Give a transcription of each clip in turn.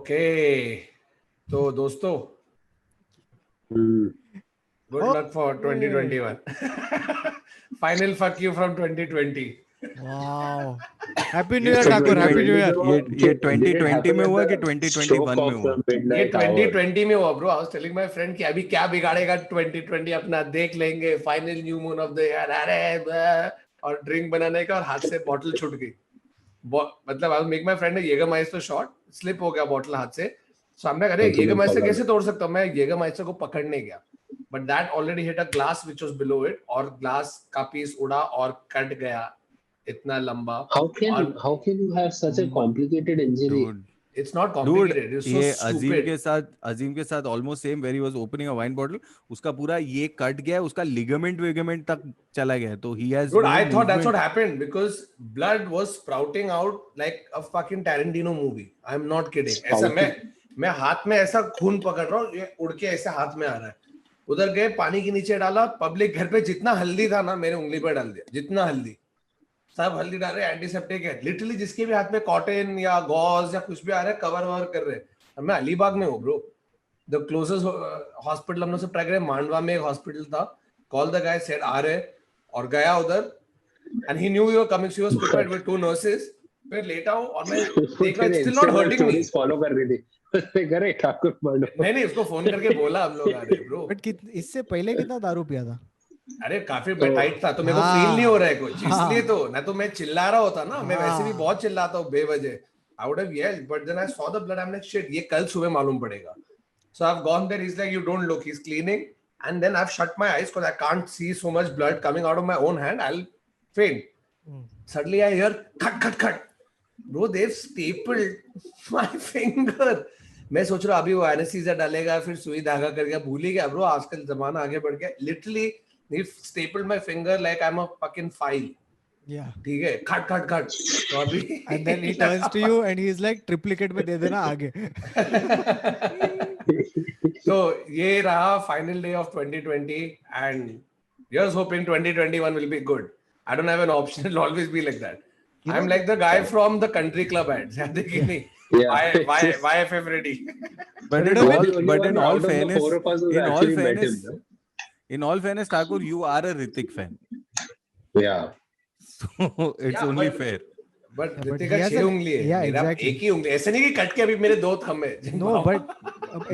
Okay तो दोस्तों good luck for 2021 final fuck you from 2020 wow happy new year Thakur happy new year ये 2020 में हुआ कि 2021 में हुआ? ये 2020 में हुआ bro. I was telling my friend कि अभी क्या बिगाड़ेगा 2020 अपना देख लेंगे final new moon of the year अरे और ड्रिंक बनाने का और हाथ से बॉटल छूट गई। मतलब I make my friend Jagermeister shot slip हो गया बॉटल हाथ से। सामने अरे येगरमाइस्टर कैसे तोड़ सकता हूं मैं? येगरमाइस्टर को पकड़ने गया but that already hit a glass which was below it और ग्लास का पीस उड़ा और कट गया इतना लंबा। how can you have such a complicated injury? Dude, it's not complicated. It's so ये stupid. अजीम के साथ almost same where he was opening a wine bottle. उसका पूरा ये कट गया, उसका ligament तक चला गया, तो he has. Dude, I thought that's what happened because blood was sprouting out like a fucking Tarantino movie. I'm not kidding. ऐसा मैं हाथ में ऐसा खून पकड़ रहा हूँ, ये उड़ के ऐसे हाथ में आ रहा है। उधर गए, पानी के नीचे डाला, पब्लिक घर पे जितना हल्दी था ना मेरे उंगली पर डाल दिया, जितना हल्दी सब हल्दी डाल रहे, एंटीसेप्टिक है लिटरली। जिसके भी हाथ में कॉटन या गॉज या कुछ भी आ रहा है कवर ववर कर रहे हैं। मैं अलीबाग में हूँ ब्रो, द क्लोजेस्ट हॉस्पिटल हम लोग सब ट्राई करे, मांडवा में एक हॉस्पिटल था, कॉल द गाय सेड आ रहे और गया उधर and he knew we were coming, she was prepared with 2 nurses. फिर लेटा हूं और मैं देख रहा still not hurting me, follow कर रही थी करे ठाकुर मांडवा। नहीं उसको फोन करके बोला हम लोग आ रहे ब्रो। बट इससे पहले कितना दारू पिया था? अरे काफी टाइट था तो मेरे को फील नहीं हो रहा है कुछ, इसलिए तो ना तो मैं चिल्ला रहा होता ना, मैं वैसे भी बहुत चिल्लाता हूँ बेवजह। I would have yelled, but then I saw the blood. I'm like, shit, ये कल सुबह मालूम पड़ेगा. So I've gone there. He's like, you don't look. He's cleaning, and then I've shut my eyes because I can't see so much blood coming out of my own hand. I'll faint. Suddenly I hear cut. Bro, they've stapled my finger. मैं सोच रहा अभी वो anaesthesia डालेगा फिर सुई धागा करके, भूल ही गया ब्रो, आजकल जमाना आगे बढ़ गया। Literally, he stapled my finger like I'm a fucking file. Yeah. ठीक है, खट तो अभी and then he turns to you and he is like triplicate में दे देना आगे। तो ये रहा final day of 2020 and here's hoping 2021 will be good. I don't have an option, it'll always be like that. I'm like the guy from the country club ads. याद है कि नहीं? YFF ready. But in all fairness, Thakur, you are a Hrithik fan. Yeah. So it's only fair. But Hrithik का 6 उंगली है, मेरा एक ही उंगली। ऐसे नहीं कि कट के अभी मेरे 2 थंब है। No, but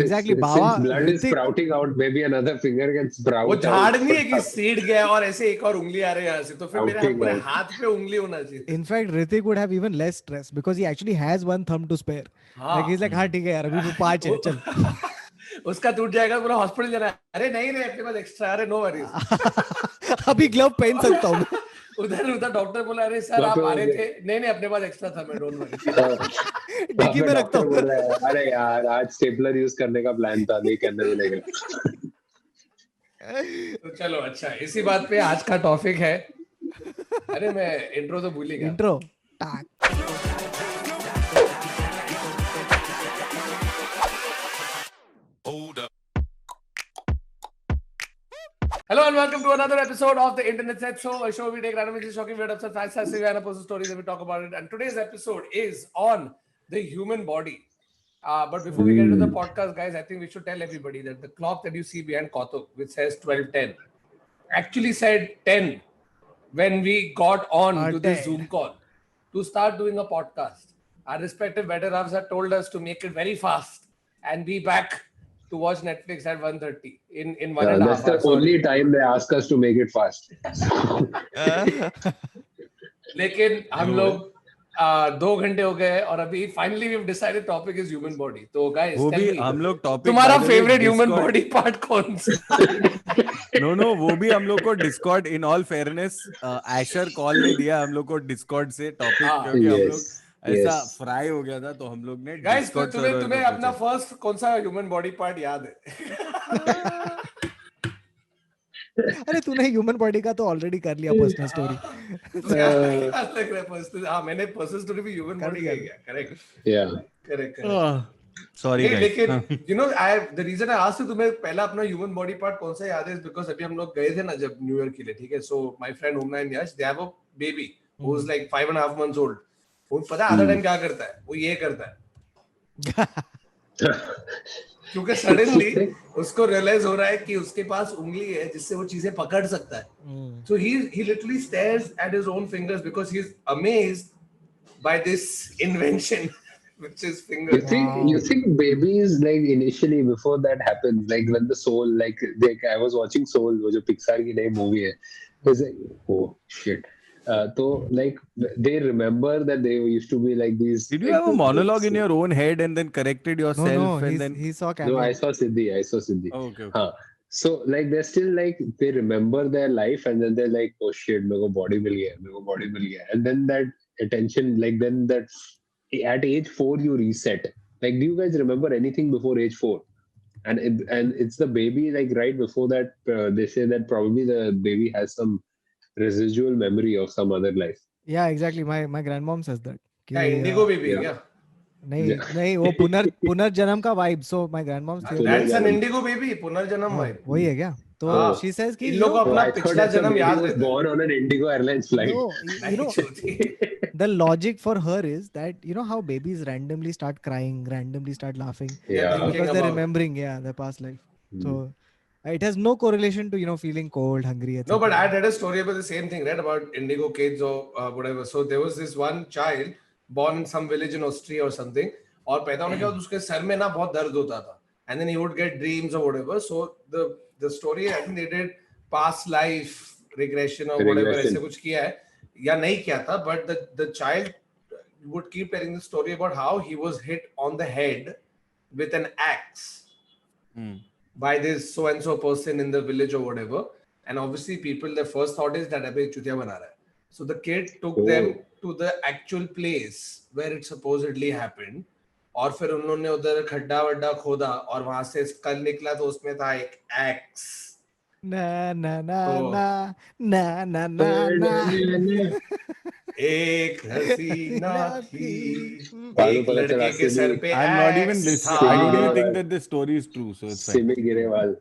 exactly Baba blood is sprouting out, maybe another finger can sprout. वो झाड़ नहीं है कि सीड गया और ऐसे एक और उंगली आ रही है यहाँ से, तो फिर मेरे पूरे हाथ पे उंगली होना चाहिए। In fact, Hrithik would have even less stress because he actually has 1 thumb to spare. Like he's like हाँ ठीक है यार, अभी 5 है, चल। उसका टूट जाएगा, पूरा हॉस्पिटल जाना है। अरे नहीं अपने पास एक्स्ट्रा, अरे नो वरीज। अभी ग्लव पहन सकता हूँ। उधर डॉक्टर बोला अरे सर आप आ रहे थे, नहीं अपने पास एक्स्ट्रा था, मैं डोंट वरी, डिक्की में रखता हूँ। अरे यार आज स्टेपलर यूज करने का प्लान था, नहीं करने मिलेगा। तो चलो अच्छा, इसी बात पे आज का टॉपिक है। अरे मैं इंट्रो तो भूल ही गया। Intro Hello and welcome to another episode of the Internet Set Show, a show we take randomly shocking, weird, upset facts, and personal stories and we talk about it. And today's episode is on the human body. But before we get into the podcast, guys, I think we should tell everybody that the clock that you see behind Kautuk, which says 12:10, actually said 10 when we got on to this Zoom call to start doing a podcast. Our respective better halves have told us to make it very fast and be back to watch Netflix at 1:30 in 1.5 hours. That's the only time they ask us to make it fast. लेकिन हम लोग 2 घंटे हो गए और अभी finally we have decided topic is human body. तो guys वो भी हम लोग टॉपिक, तुम्हारा फेवरेट ह्यूमन बॉडी पार्ट कौन सा? नो वो भी हम लोग को Discord, in all fairness Asher call ने दिया हम लोग को डिस्कॉर्ड से टॉपिक, क्योंकि हम लोग ऐसा फ्राई हो गया था, तो हम लोग ने गाइस तुम्हें अपना फर्स्ट कौन सा ह्यूमन बॉडी पार्ट याद है? अरे तूने ह्यूमन बॉडी का तो ऑलरेडी कर लिया पर्सनल स्टोरी। हाँ मैंने पर्सनल स्टोरी भी ह्यूमन बॉडी का किया। करेक्ट या करेक्ट सॉरी गाइस। लेकिन you know the reason I asked तुम्हें पहला अपना ह्यूमन बॉडी पार्ट कौन सा याद है, बिकॉज़ अभी हम लोग गए थे ना जब न्यू ईयर के लिए, ठीक है। So my friend ओमना and Yash, they have a baby who is like 5.5 months old। वो पता है आधा टाइम क्या करता है, वो ये करता है। क्योंकि सडनली उसको रियलाइज हो रहा है कि उसके पास उंगली है जिससे वो चीजें पकड़ सकता है. So he literally stares at his own fingers because he's amazed by this invention, which is You fingers. think Wow. you think babies like initially before that happens, like when the Soul, like I was watching Soul, वो जो Pixar की नई movie है, it's like oh shit. So like they remember that they used to be like these. Did you like, have a monologue in your own head and then corrected No, yourself and then? he saw No, cameo. I saw Siddhi. Oh, okay, okay. Huh. So like they're still like they remember their life and then they're like, oh shit, मेरे को body मिल गया, and then that attention, like then that at age 4 you reset. Like, do you guys remember anything before age 4? And it's the baby, like right before that, they say that probably the baby has some residual memory of some other life. Yeah, exactly. My grandmom says that. क्या कि, Indigo baby है yeah. क्या? नहीं वो पुनर्जन्म का vibe. So my grandmom's theory. That's an पुनर्जन्म. Indigo baby, पुनर्जन्म Oh, vibe. वही है क्या? तो हाँ. she says कि इन you लोगों को know, अपना I thought पिछला if the जन्म baby याद was रहता है. born on an Indigo Airlines flight. no, you know, नहीं, the logic for her is that you know how babies randomly start crying, randomly start laughing Yeah. because thinking they're about. remembering their past life. Hmm. So it has no correlation to feeling cold, hungry, etc. No, but I read a story about the same thing, right? About indigo kids or whatever. So there was this one child born in some village in Austria or something. और पैदा होने के बाद उसके sir में ना बहुत दर्द होता था. And then he would get dreams or whatever. So the story, I think they did past life regression or whatever. Regression. ऐसे कुछ किया है या नहीं किया था. But the child would keep telling the story about how he was hit on the head with an axe. By this so and so person in the village or whatever, and obviously people, their first thought is that abhi chutiya bana raha hai. So the kid took them to the actual place where it supposedly happened, और फिर उन्होंने उधर खड्डा वड्डा खोदा और वहां से स्कल निकला तो उसमें था एक x. Na na na Oh. na na na na na. एक हसीना थी, बालों एक पर लड़के रास्ते के सर भी- पे I'm not even axe listening. था. I don't even हाँ. think that the story is true, so it's fine. Simi Grewal.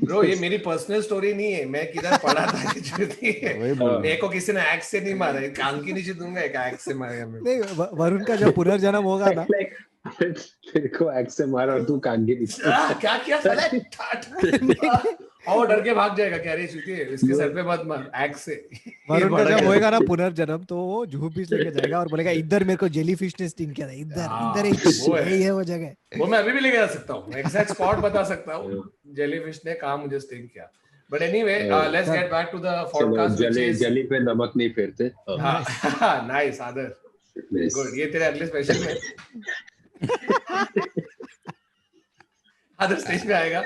Bro ये मेरी पर्सनल स्टोरी नहीं है, मैं किधर पढ़ा था कि झूठी है. वही बोल रहा मेरे को किसी ने एक्स से नहीं मारा, कान के नीचे दूंगा एक एक्स से मारेगा मेरे को. नहीं वरुण का जब पुनर्जन्म होगा ना Like, तेरे को एक्स से मारा और तू कान के नीचे. क्या किया साला ठाट. और वो डर के भाग जाएगा, कह रही चूती है इसके सर पे मत मार एक्स से. वरुण का जब होएगा ना पुनर्जन्म तो वो जूह पीस लेके जाएगा और बोलेगा इधर मेरे को जेलीफिश ने स्टिंग किया था, इधर वो है. यही है वो जगह. वो मैं अभी भी लेके जा सकता हूँ, एग्जैक्ट स्पॉट बता सकता हूँ जेलीफिश ने कहाँ मुझे स्टिंग किया. But anyway let's get back to the चलो, पॉडकास्ट व्हिच इज जली पे नमक नहीं फेरते. नाइस आदर. Nice. गुड, ये तेरे अगले स्पेशल में आदर स्टेज पे आएगा,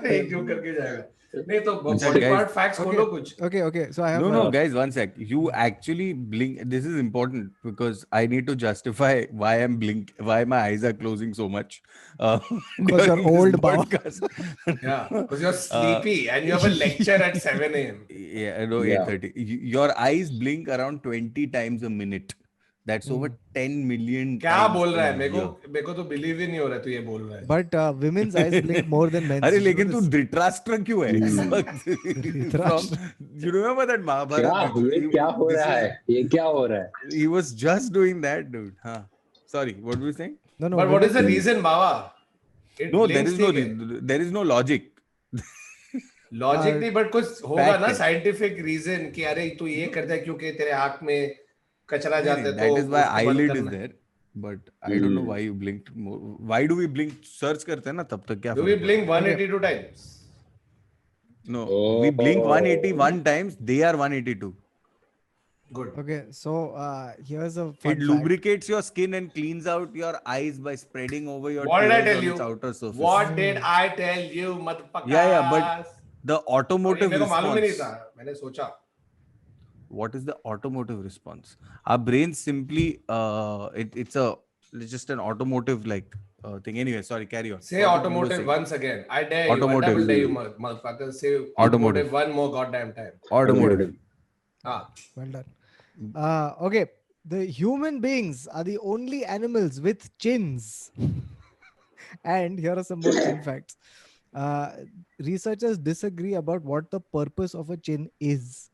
एक जोक करके जाएगा. नहीं तो बॉडी guys. पार्ट फैक्ट्स खोलो कुछ. Okay, so I have No, guys, one sec. You actually blink. This is important because I need to justify why why my eyes are closing so much. Because you're during this old, Baba. podcast. Yeah, because you're sleepy and you have a lecture at 7 a.m. Yeah, no, Yeah. 8:30. Your eyes blink around 20 times a minute. That's over 10 million. क्या times बोल रहा है? a मेरे year. को तो believe ही नहीं हो रहा तू ये बोल रहा है. but women's eyes blink more than men's. अरे You know लेकिन तू this? धृतराष्ट्र क्यों है? Dhritarashtra. You remember that Mahabharata? क्या हो रहा है? ये क्या हो रहा है? He was just doing that, dude. Huh. Sorry, what were you saying? No, But what is the women- reason, Baba? It No, there blinks is no ठीक है. there is no logic. Logic नहीं, but कुछ होगा fact ना है. Scientific reason कि अरे तू ये करता है क्योंकि तेरे आंख में कचरा जाता है, That तो is why उसको बंद eyelid is करना है. there. But I don't know why you blinked more. Why do we blink? Search करते हैं ना तब तक क्या Do we फर्क blink 182 times? पड़ता है? No, we blink Oh. 181 times. They are 182. Good. Okay, so here's a It fun fact. lubricates your skin and cleans out your eyes by spreading over your What did I tears tell on you? its outer surface. What did I tell you, motherfucker? Yeah, but the automotive मेरे को मालूम ही नहीं response. था, मैंने सोचा. What is the automotive response? Our brain simply it's just an automotive thing. Anyway, sorry, carry on. Say What you were automotive saying? once again. I dare you. I Automotive. double dare you, motherfucker. Say automotive one more goddamn time. Automotive. Ah, Well done. Okay, the human beings are the only animals with chins. And here are some more chin facts. Researchers disagree about what the purpose of a chin is.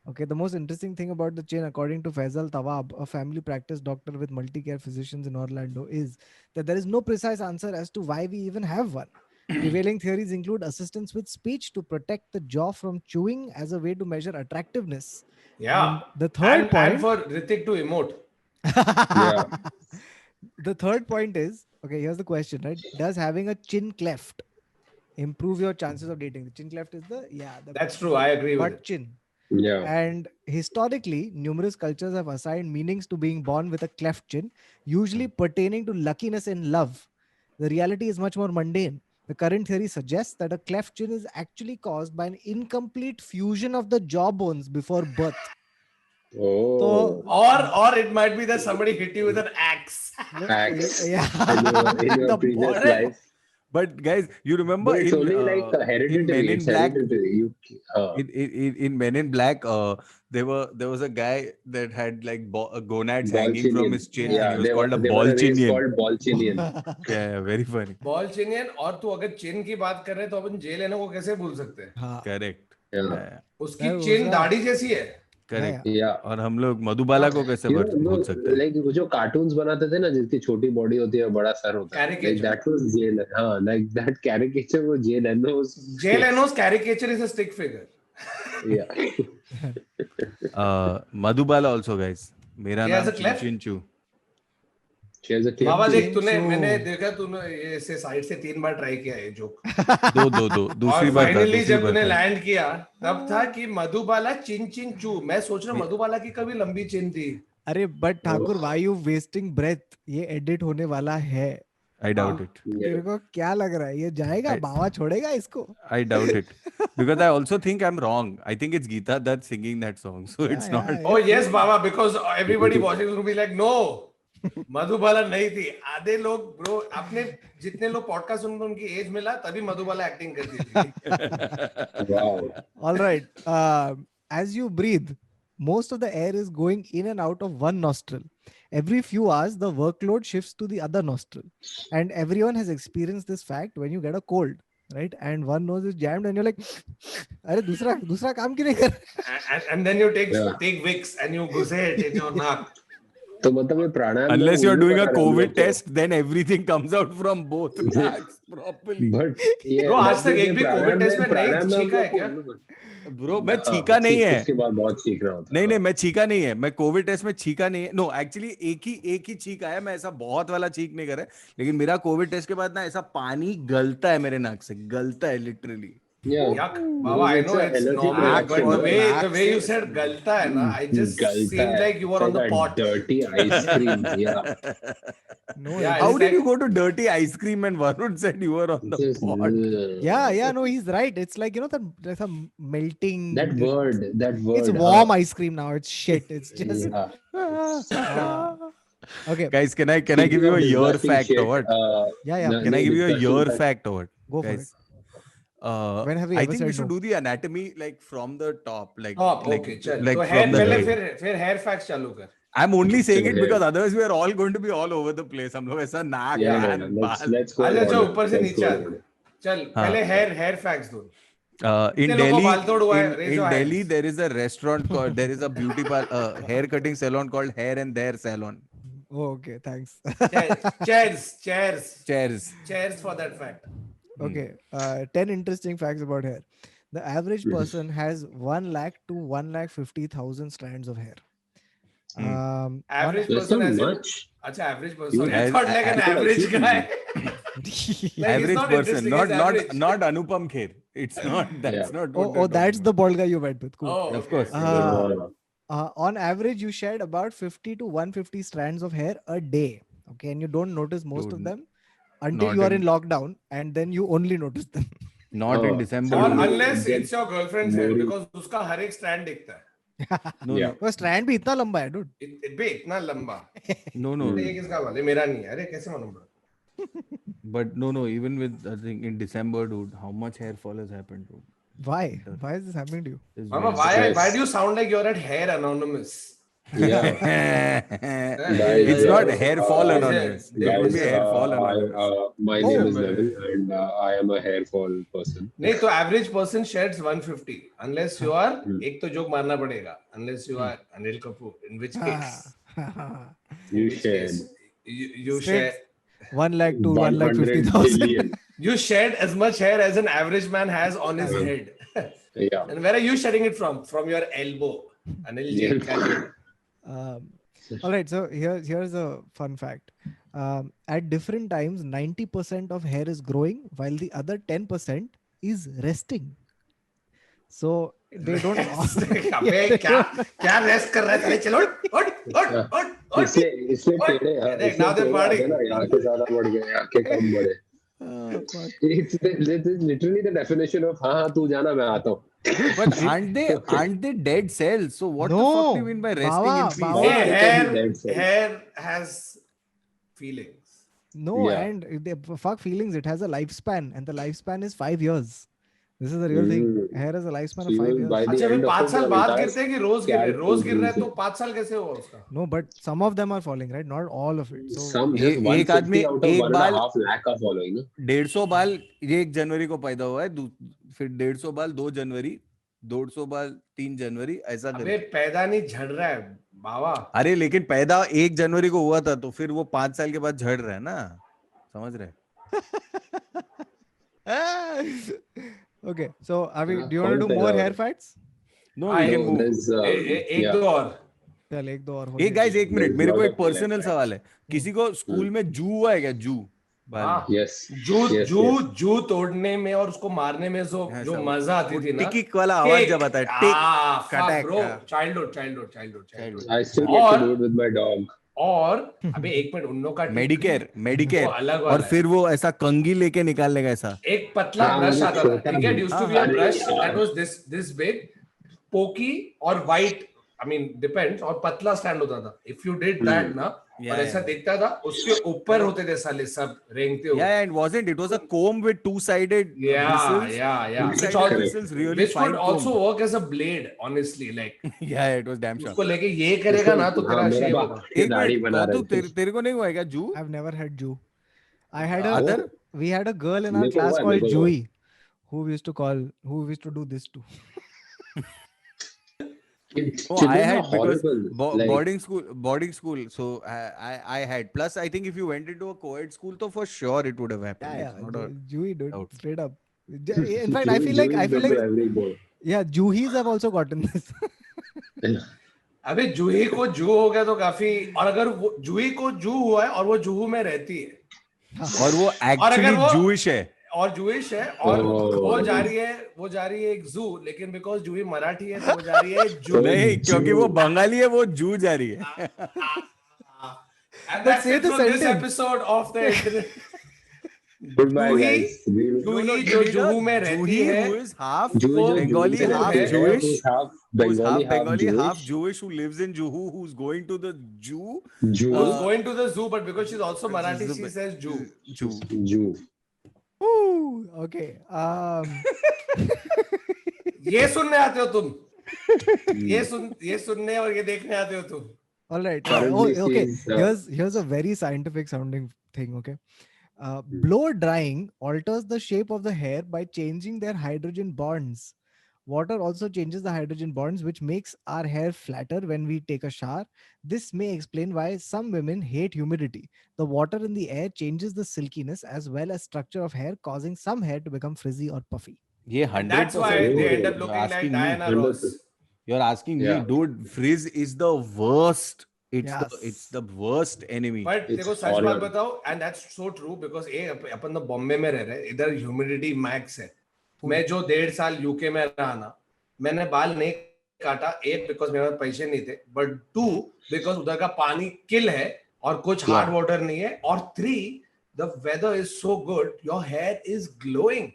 Okay, the most interesting thing about the chin, according to Faisal Tawab, a family practice doctor with multi-care physicians in Orlando, is that there is no precise answer as to why we even have one. Prevailing theories include assistance with speech to protect the jaw from chewing as a way to measure attractiveness. Yeah. And the third And point, for Ritik to emote. Yeah. the third point is, okay, here's the question, right? Does having a chin cleft improve your chances of dating? The chin cleft is the That's true. I agree with butt it. chin. Yeah. And historically, numerous cultures have assigned meanings to being born with a cleft chin, usually pertaining to luckiness in love. The reality is much more mundane. The current theory suggests that a cleft chin is actually caused by an incomplete fusion of the jaw bones before birth. Oh. Or it might be that somebody hit you with an axe. Axe. Yeah. In your The previous ball. life. But guys, you remember But it's only like in Men hereditary. in It's Black, hereditary. in Men in Black, there was a guy that had like gonads hanging from Balchinian. his chin, Yeah. and he was called a They were a race Balchinian. called Balchinian. Yeah, very funny. Balchinian. और तू अगर चिन की बात कर रहे हैं तो अपन जे लेनो को कैसे भूल सकते हैं? हाँ, Correct. Yeah. Yeah, उसकी यार, चिन उसका- दाढ़ी जैसी है. correct. Yeah. और हम लोग मधुबाला को कैसे You know, भूल सकते हैं? like वो जो कार्टून्स बनाते थे ना जिसकी छोटी बॉडी होती है बड़ा सर होता है, like Caricature. that was Jay Leno. हाँ, like that caricature was Jay Leno's. Jay Leno's caricature is a stick figure. Yeah. Madhubala also, guys. मेरा He has नाम a cleft? Chinchu. She has a cleft Baba chin. देख तूने चिंचू. मैंने देखा तूने ये ऐसे साइड से 3 बार ट्राई किया ये जोक. दो दूसरी और बार था, फाइनली दूसरी जब बार तूने था. लैंड किया तब था कि मधुबाला चिन चिन चू. मैं सोच रहा हूँ मधुबाला की कभी लंबी चिन थी. अरे but Thakur, why you wasting breath? ये एडिट होने वाला है. I doubt it. तेरे को क्या लग रहा है ये जाएगा? बाबा छोड़ेगा इसको? I doubt it. Because I also think I'm wrong. I think it's Geeta that's singing that song. So it's not. yeah. Oh yes Baba, because everybody watching will be like no, Madhubala नहीं थी. आधे लोग bro आपने जितने लोग podcast सुनते उनकी as मिला तभी मधुबाला एक्टिंग करती थी. Wow. All right. As you breathe, most of the air is going in and out of one nostril. Every few hours, the workload shifts to the other nostril. And everyone has experienced this fact when you get a cold, right? And one nose is jammed and you're like, अरे दूसरा काम क्यों नहीं कर रहा? And then you take Yeah. Vicks and you घुसे it in your naक. तो मतलब ये प्राणायाम Unless you're doing a COVID test. test, then everything comes out from both backs properly. But yeah, Bro, आज that तक means एक भी ये COVID test में प्राणायाम नहीं छींका है आपको- क्या? Bro, मैं हाँ, छीका नहीं है. उसके बाद बहुत छींक रहा होता नहीं मैं छीका नहीं है. मैं कोविड टेस्ट में छीका नहीं है. नो एक्चुअली एक ही छीक आया. मैं ऐसा बहुत वाला छीक नहीं कर रहा है. लेकिन मेरा कोविड टेस्ट के बाद ना ऐसा पानी गलता है मेरे नाक से. गलता है literally. Yeah. Yuck. Baba, I know it's Allergic normal, reaction. but the Naak way you से- said galta hai na, I just Galta seemed hai. like you were It's on the like a pot. dirty ice cream. Yeah. No, Yeah, How it's did like- you go to dirty ice cream and Varun said you were on the Just, pot? yeah, no, he's right. It's like, there's a melting. That word. It's warm ice cream now. It's shit. It's just. Yeah. Okay, Guys, can I give you a year fact or what? yeah. no, Can I give you a disgusting year fact. fact or what? Go for Guys, When have we I ever think we said should no? do the anatomy like from the top, like Top, like, okay, चल. like तो from hair the पहले head. फिर hair facts चालू कर. I'm only saying it Hair. because otherwise we are all going to be all over the place. हम लोग ऐसा नाक Yeah, कान no, let's बाल. go. अच्छा in अच्छा order. ऊपर से Let's नीचे go आ. in order. चल हाँ. पहले hair facts दो. In कितने लोगों को Delhi, बाल तोड़ हुआ है? Raise in your Delhi, hands. there is a restaurant called, there is a beauty hair cutting salon called Hair and There Salon. Oh, okay, thanks. Cheers for that fact. Okay, 10 interesting facts about hair. The average person has 1 lakh to 1,50,000 strands of hair. On- Average That's person not has it. much. अच्छा average person. You- I thought like an I- average I- guy. Like, he's Average not person, interesting, not he's not average. not Anupam Kher. It's not. That's Yeah. not. What oh, we're that's talking the bald guy you went with. Cool. Oh, Of okay. course. On average, you shed about 50 to 150 strands of hair a day. Okay, and you don't notice most of Dude, them until not you are in- in lockdown, and then you only notice them. Not in Oh. December. Or No, unless then- it's your girlfriend's hair, Boring. because उसका हर एक strand दिखता है. No, Yeah. वो strand भी इतना लंबा है, dude. It भी इतना लंबा. no. ये किसका बाल है? मेरा नहीं है. अरे कैसे मालूम पड़ा? But no. Even with I think in December, dude, how much hair fall has happened, dude? Why? Why is this happening to you? It's Mama, very- why do you sound like you're at Hair Anonymous? Yeah. It's not hair fall anonymous. It would Guys, be hair fall anonymous. my Oh. name is Neville, and I am a hair fall person. नहीं तो average person shades 150 unless you are Hmm. एक तो joke मारना पड़ेगा unless you are Anil Kapoor, in which case You which shared case, you Straight. share 1 lakh to 1 lakh 100 50,000. billion. you shed as much hair as an average man has on his Hmm. head. Yeah. And where are you shedding it from your elbow? Anil ji, Yeah. can you? All right, so here's a fun fact. At different times, 90% of hair is growing, while the other 10% is resting. So they don't. अबे क्या rest कर रहा है? चले चलो उठ इसलिए टेढ़े देख, now they're partying. यहाँ के ज्यादा बढ़ गए, यहाँ के कम बढ़े. Fuck. It's literally the definition of हाँ तू जाना मैं आता हूँ. But aren't they dead cells? So what the No, fuck do you mean by resting Bawa, in peace? Bawa. Hey, hair has feelings. No, Yeah. and fuck feelings. It has a lifespan, and the lifespan is 5 years. This is the real thing. Hair has a lifespan So of 5 even years. by the अच्छा end फिर of 5 it, साल the बाद entire गिरते हैं कि रोज गिर रहे? scalp rose will गिर रहा है lose तो 5 साल कैसे होगा उसका? No, but some of them are falling, right? Not all of it. So Some just एक 150 आदमी out of एक 1.5 lakh का following. 150 बाल ये 1 जनवरी को पैदा हुआ है, फिर 150 बाल 2 जनवरी, 250 बाल 3 जनवरी, ऐसा अबे करके. पैदा नहीं झड़ रहा है बाबा. अरे लेकिन पैदा 1 जनवरी को हुआ था, तो फिर वो 5 साल के बाद झड़ रहा है ना, समझ रहे? okay, so are we? Yeah, Do you want to do कौन more पैदा hair हो? facts? No, I we can know, move. There's, एक yeah. दो और. चल एक दो और हो एक गाइस एक मिनट, There's मेरे को lot एक of hair पर्सनल facts. सवाल है. किसी को स्कूल में जू हुआ है क्या? जू बाल हाँ. में? Yes. जू Yes, जू yes. जू तोड़ने में और उसको मारने में जो हाँ, जो सब- मजा आती वो थी ना. टिक वाला आवाज Kick. जब आता है, टिक, fuck कटैक, bro. हाँ. Childhood. I still get और- to do it with my dog. और अबे एक मिनट उन लोग का मेडिकेयर वो अलग और वाला है. फिर वो ऐसा कंघी लेके निकालने का ऐसा. एक पतला हाँ, ब्रश वो आता था. छोटा ठीक है, भी. used to be a हाँ, brush हाँ. that was this big, pokey और white. I mean depends, और पतला स्टैंड होता था. If you did that ना और ऐसा दिखता था, उसके ऊपर होते थे साले सब रेंगते हुए. Yeah, and wasn't it was a comb with two-sided Yeah. Two-sided Which all- bristles, really Which fine could comb. also work as a blade, honestly. Like Yeah, it was damn sharp. उसको लेके ये करेगा ना तो तेरा हाँ, मेरा शेव बाप होगा. ये एक दाढ़ी मिनट, बना तो रहे थे. तेरे को नहीं हुआ है क्या जू? I've never had Jew. I had a Other? we had a girl in our मेरे को class हुआ है, called मेरे को हुआ है. Jui, who we used to do this to. It- Oh, children I are had because horrible. Like, boarding school. So I had. Plus, I think if you went into a co-ed school, so for sure it would have happened. Yeah, It's not a- Jui, dude, doubt. straight up. In fact, I feel like every boy. yeah, Juhis have also gotten this. अबे जूही को जू हो गया तो काफी. और अगर वो जूही को जू हुआ है और वो जूहू में रहती है और वो actually वो- Jewish है. और जूइश है और Oh. वो जा रही है एक जू, लेकिन बिकॉज जूही मराठी है तो वो जा रही है जू. नहीं, क्योंकि वो बंगाली है, वो जू जा रही है. And But that's say it the from this sentence. episode of the internet. Goodbye, Jui- guys. जूही जो जूहू में रहती Juhi है, who is half Jui जो Bengali, Jui से half रहती है, Jewish, who's half who's half Bengali, Jewish. half Jewish, who lives in Juhu, who's going to the Jew. Jew. who's going to the zoo, but because she's also Marathi, she says Jew. Jew. Jew. Ooh, okay. ये सुनने आते हो तुम? ये सुनने और ये देखने आते हो तुम? All right. Currently Okay. she's, Here's a very scientific sounding thing. Okay. Blow drying alters the shape of the hair by changing their hydrogen bonds. Water also changes the hydrogen bonds, which makes our hair flatter when we take a shower. This may explain why some women hate humidity. The water in the air changes the silkiness as well as structure of hair, causing some hair to become frizzy or puffy. ये And that's why 100%. they end up You're looking like asking me. Diana Ross. You're asking me, Yeah. dude. Frizz is the worst. Yes. It's the worst enemy. But It's देखो सच बात horrible. बताओ, and that's so true because अपन तो बॉम्बे में रह रहे हैं, इधर humidity max है. मैं जो 1.5 साल यूके में रहा ना, मैंने बाल नहीं काटा. एक बिकॉज मेरे पास पैसे नहीं थे, बट 2 बिकॉज उधर का पानी किल है और कुछ हार्ड वाटर नहीं है, और 3 the weather is so good, your hair is glowing.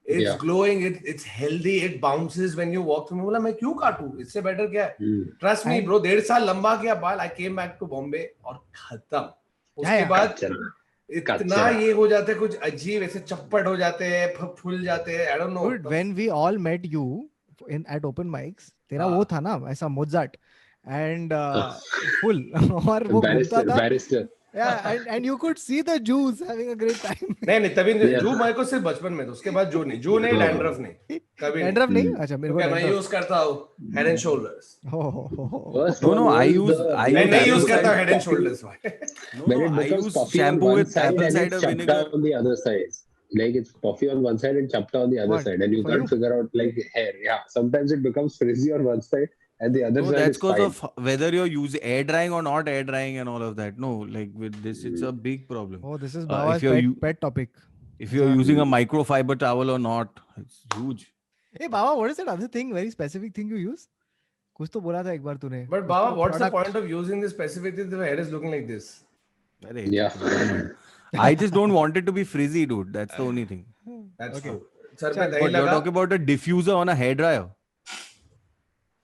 It's glowing, it's healthy, it bounces when you walk through. मैं बोला मैं क्यों काटूं, इससे बेटर क्या है? Trust me bro, 1.5 साल लंबा किया बाल. I came back to Bombay और खत्म. उसके बाद इतना ये हो जाते, कुछ अजीब ऐसे चप्पट हो जाते हैं, फूल जाते हैं. I don't know. Dude, when we all met you at open mics, तेरा वो था ना ऐसा Mozart, and full. और वो घूमता था. Barrister. Yeah, and you could see the Jews having a great time. नहीं तभी Yeah. जू मेरे को सिर्फ बचपन में था, उसके बाद जू नहीं, जू नहीं, हाँ। डैंड्रफ नहीं, कभी नहीं। Dandruff नहीं? अच्छा मेरे तो को क्या मैं dandruff. यूज करता हूँ head and shoulders? First No, one no, was I use- the- I मैं use नहीं यूज apple करता cider head and coffee. Shoulders. No, When no, it I becomes use puffy on shampoo one with side apple and cider it's chapta vinegar. on the other side. Like it's puffy on one side and chapta on the other What? side, and you For can't you? figure out like hair. Yeah, sometimes it becomes frizzy on one side and the other No, side that's is because fine. of whether you're using air drying or not air drying and all of that. No, like with this, it's a big problem. Oh, this is if Baba's you're pet topic. if you're अच्छा. using a microfiber towel or not, it's huge. Hey Baba, what is that other thing, very specific thing you use? कुछ तो बोला था एक बार तूने. But कुछ Baba, तो what's the product. point of using this specific thing if the hair is looking like this? अरे, Yeah. I just don't want it to be frizzy, dude. That's the only thing. That's Okay. true. Sir पे चल, दही What, you're लगा, talking about a diffuser on a hair dryer?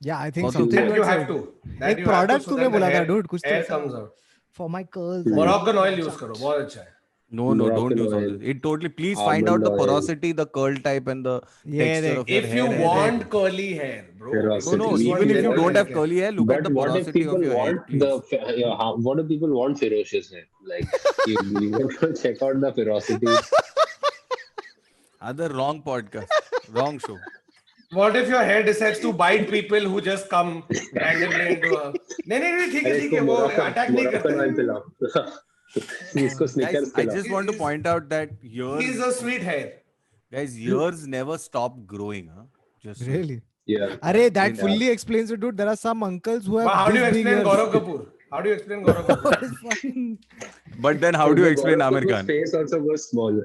Yeah, I think Or something that you you had have said. to. That एक you have to product so तूने that the बोला था hair- dude, कुछ तो hair ऐसा. comes out. For my curls. Moroccan oil use करो, बहुत अच्छा है। No, don't Moroccan use all oil, this. It totally. Please find out almond the oil. porosity, the curl type, and the Yeah, texture देख. of your If hair. you and want everything. curly hair, bro. Ferocity. No, this is what even if you general don't have hair curly hair, look But at the what if porosity people of your hair, want please. what if people want ferocious hair? Like you want to check out the ferocity. Other wrong podcast, wrong show. What if your hair decides to bite people who just come randomly into a... नहीं, ठीक अरे है, इसको वो Moroccan attack नहीं oil करता। पिलाओ. इसको Snickers Guys, I पिलाओ. just want to point out that He's yours, a sweet hair. guys, yours never stop growing, huh? Just so- Really? Yeah. Arey, that Yeah. fully explains it, dude. There are some uncles who have But how do you this big explain ears. Gaurav Kapoor? How do you explain Gaurav Kapoor? Fucking- But then, how do you explain Gaurav Amir Kapoor's Khan? face also goes small.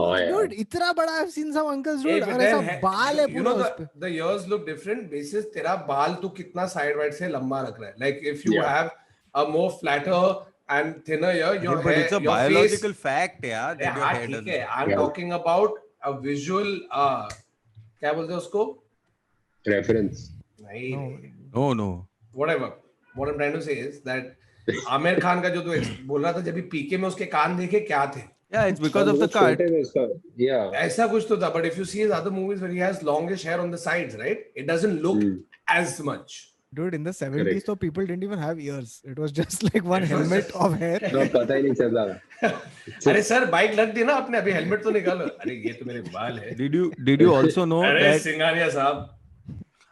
Oh yeah. Dude, इतना बड़ा I've seen some uncles, dude. Hey, but और ऐसा then बाल है you know पूरा उस पे. the ears look different basis तेरा बाल तू कितना side wide से लंबा रख रहा है. Like if you Yeah. have a more flatter and thinner ear, your But hair, it's a your biological face. fact, yeah. That your हाँ hair ठीक doesn't. है. I'm Yeah. talking about a visual. क्या बोलते हैं उसको? Reference. नहीं. No. No. Whatever. What I'm trying to say is that Aamir Khan का जो तू बोल रहा था जब भी पीके में उसके कान देखे क्या थे? Yeah, it's because of the बहुत cut. छोटे में उसका. Yeah. ऐसा कुछ तो था, but if you see his other movies where he has longish hair on the sides, right? It doesn't look as much. Dude, in the 70s, Correct. so people didn't even have ears. It was just like one It was helmet just- of hair. No, पता ही नहीं चलता था. अरे sir bike लग दी ना अपने, अभी helmet तो निकालो. अरे ये तो मेरे बाल है. Did you also know अरे that सिंघानिया साहब,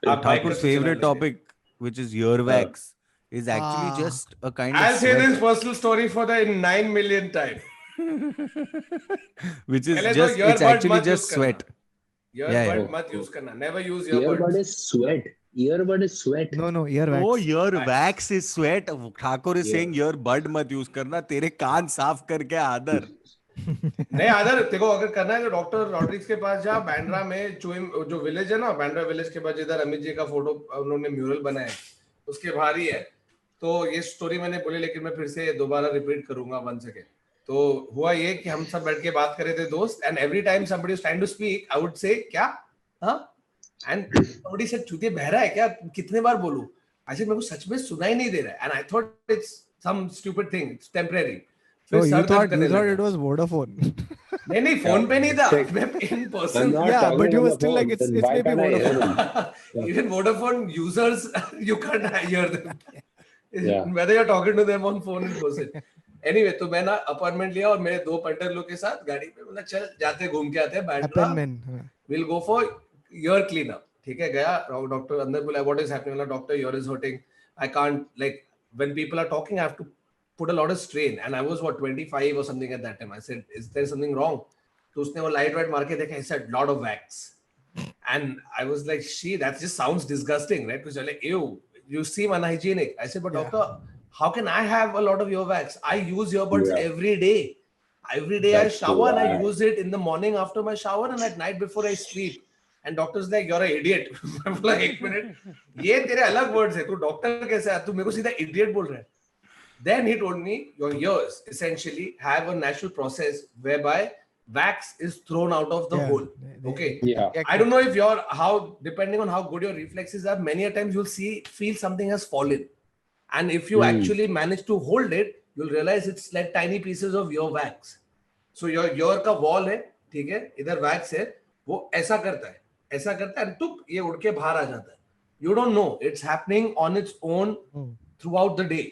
आप बाइक Thakur's कैसे favorite चला लेते? topic, which is ear wax, is actually Ah. just a kind I'll of say sweat, this personal story for the 9 million time. which is पहले तो just earbud it's actually मत just use करना. sweat. Earbud Yeah. मत use करना. Never use Earbud earbuds. is sweat. Earbud is sweat. No, earwax. Oh, ear wax is sweat. Thakur is Yeah. saying earbud मत use करना. तेरे कान साफ करके आदर. नहीं आदर तेरे को अगर करना है तो डॉक्टर रॉड्रिक्स के पास जा. बैंड्रा में जो विलेज है ना, बैंड्रा विलेज के पास जिधर अमित जी का फोटो उन्होंने म्यूरल बनाया है, उसके बाहर ही है. तो ये स्टोरी मैंने बोली, लेकिन मैं फिर से दोबारा रिपीट करूंगा 1 सेकेंड. तो हुआ ये कि हम सब बैठ के बात कर रहे थे दोस्त, and every time somebody is trying to speak, I would say क्या हाँ, एंड somebody said चूतिया बहरा है क्या, कितने बार बोलूं. I said मेरे को सच में सुनाई नहीं दे रहा है, and I thought it's some stupid thing, it's temporary. So फिर you सर दर्द thought करने लगा. it was Vodafone. नहीं फोन पे नहीं था, Check. मैं in I'm person. not Yeah, talking but you on were the still like, phone. it's Then why maybe can't I hear Vodafone. him? Even Vodafone users, you can't hear them. Yeah. Whether you're talking to them on phone in person. Anyway, तो मैं ना appointment लिया और मेरे 2 punter लोग के साथ गाड़ी पे, बोला चल जाते घूम के आते हैं Bandra, Appenman. we'll go for ear cleanup. ठीक है, गया डॉक्टर अंदर बोला what is happening, बोला doctor ear is hurting, I can't, like when people are talking I have to put a lot of strain, and I was what 25 or something at that time. I said is there something wrong? तो उसने वो light white मार के देखा, he said lot of wax, and I was like she, that just sounds disgusting, right? Because like ew, you seem unhygienic. I said but Yeah. doctor, how can I have a lot of ear wax? I use earbuds Yeah. every day. Every day That's I shower and I why. use it in the morning after my shower and at night before I sleep. And doctor's like you're an idiot. मैं बोला एक minute, ये तेरे अलग words है, तू doctor कैसे है, तू मेरे को सीधा idiot बोल रहा है. Then he told me your ears essentially have a natural process whereby wax is thrown out of the Yeah, hole. they- Okay. Yeah. I don't know if you're how, depending on how good your reflexes are, many a times you'll feel something has fallen, and if you actually manage to hold it, you'll realize it's like tiny pieces of your wax. So your ear का wall है, ठीक है, इधर wax है, वो ऐसा करता है, and तुक ये उड़ के बाहर आ जाता है. You don't know. It's happening on its own Hmm. throughout the day,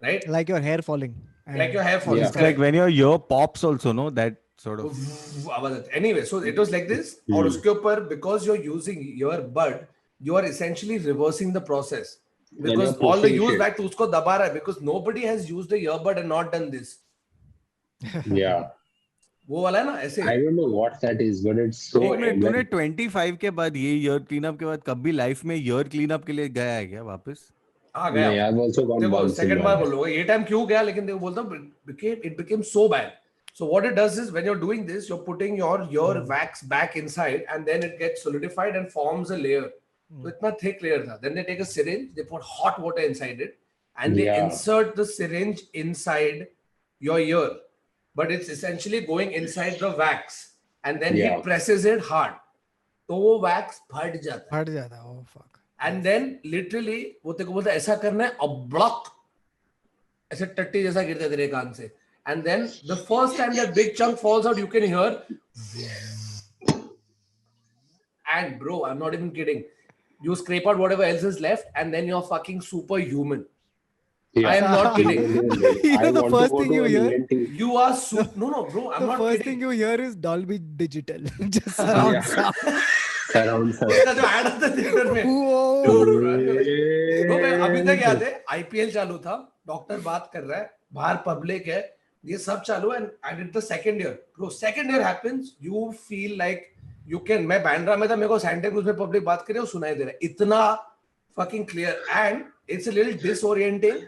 right? Like your hair falling. Like your hair falls. Yeah. It's like when your ear pops also, no? That sort of. Anyway, so it was like this. और उसके ऊपर, because you're using earbud, you are essentially reversing the process. Because you're all the pushing use shit. back to उसको दबा रहा है, because nobody has used the earbud and not done this. Yeah. वो वाला है ना ऐसे. I don't know what that is, but it's so. एक मिनट, तूने like, 25 के बाद ये ईयर क्लीनअप के बाद कभी लाइफ में ईयर क्लीनअप के लिए गया है क्या वापस? हाँ yeah, गया. I've also gone देखो once in second my bar life. बोलोगे ये टाइम क्यों गया, लेकिन देखो बोलता हूँ it became so bad. So what it does is when you're doing this, you're putting your ear wax back inside and then it gets solidified and forms a layer. So इतना thick layer था. Then they take a syringe, they put hot water inside it and they Yeah. insert the syringe inside your ear. But it's essentially going inside the wax and then Yeah. he presses it hard. तो वो wax फट जाता है. फट जाता है. Oh fuck. And then literally वो तेरे को बोलता है ऐसा करना है, अब्लक ऐसे टट्टी जैसा गिरता है तेरे कान से. And then the first time that big chunk falls out, you can hear. And bro, I'm not even kidding. You scrape out whatever else is left, and then you're fucking superhuman. Yeah. I am not kidding. You know I the want to first go thing to you an hear? ENT. You are no, bro. I'm The not first kidding. thing you hear is Dolby Digital. Just surround Yeah. sound. Surround sound. इसका जो ad आता है theater में. Whoa. Bro, मैं अभी तक याद है, IPL चालू था, डॉक्टर बात कर रहा है, बाहर पब्लिक है, ये सब चालू है. I did the second year. Bro, second year happens, you feel like you can. मैं बैंड्रा में था, मेरे को सैंटा क्रूज में पब्लिक बात कर रही है, सुनाई दे रहा है, इतना fucking clear. And it's a little disorienting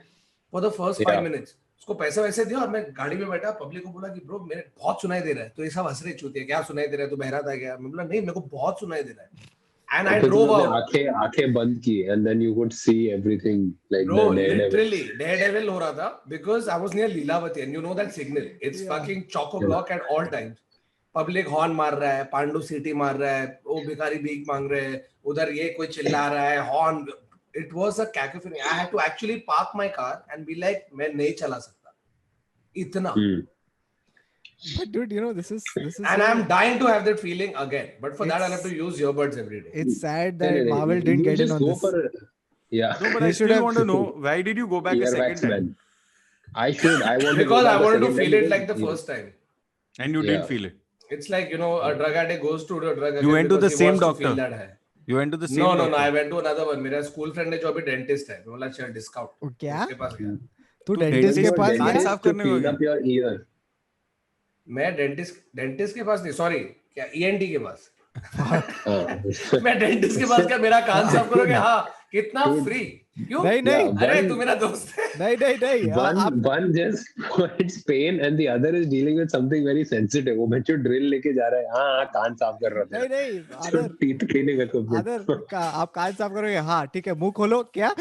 for the first 5 Yeah. minutes. उसको पैसे वैसे दिया और मैं गाड़ी में बैठा, पब्लिक को बोला कि ब्रो मेरे बहुत सुनाई दे रहा है. तो ये सब हंस रहे चूतिया, क्या सुनाई दे रहा है, तू बहरा था क्या? मैं बोला नहीं, मेरे को बहुत सुनाई दे रहा है. And I तो drove तुमने out. आंखें बंद की and then you could see everything like Bro, the Daredevil. literally Daredevil हो रहा था because I was near Leelavati and you know that signal. It's Yeah. fucking chock-a-block at all times. Public horn मार रहा है, पांडु सीटी मार रहा है, वो भिखारी भीख मांग रहे हैं, उधर ये कोई चिल्ला रहा है, horn. It was a cacophony. I had to actually park my car and be like, मैं नहीं चला सकता. इतना. But dude, you know this is And so- I'm dying to have that feeling again. But for that, I'll have It's- to use earbuds every day. it's sad No, that no, no, Marvel you didn't get in just on go this. for yeah. No, but They I should still have- want to know why did you go back a Earwax second time? man. I should. I want to Because go I back a wanted to second feel time it like the because- first time. And you Yeah. did feel it. It's like, you know, a drug addict goes to the drug You addict went to the because he same wants to feel doctor. that high. You went to the same No, doctor. I went to another one. मेरा school friend है जो अभी dentist है. मैं बोला चल discount. ओ, क्या? उसके पास गया. तू तू डेंटिस्ट के dentist पास दांत गया? साफ करने को clean गया? up your ear. मैं डेंटिस्ट के पास नहीं, सॉरी, क्या ENT के पास. हाँ. मैं डेंटिस्ट के पास क्या, मेरा कान साफ करोगे? हाँ, कितना फ्री. क्यों? नहीं नहीं Yeah. अरे one- तू मेरा दोस्त है. नहीं One just it's pain and the other is dealing with something very sensitive. वो बच्चों drill लेके जा रहा है. हाँ कान साफ कर रहा था. नहीं So other teeth cleaning equipment. आप कान साफ करोगे? हाँ ठीक है, मुंह खोलो. क्या?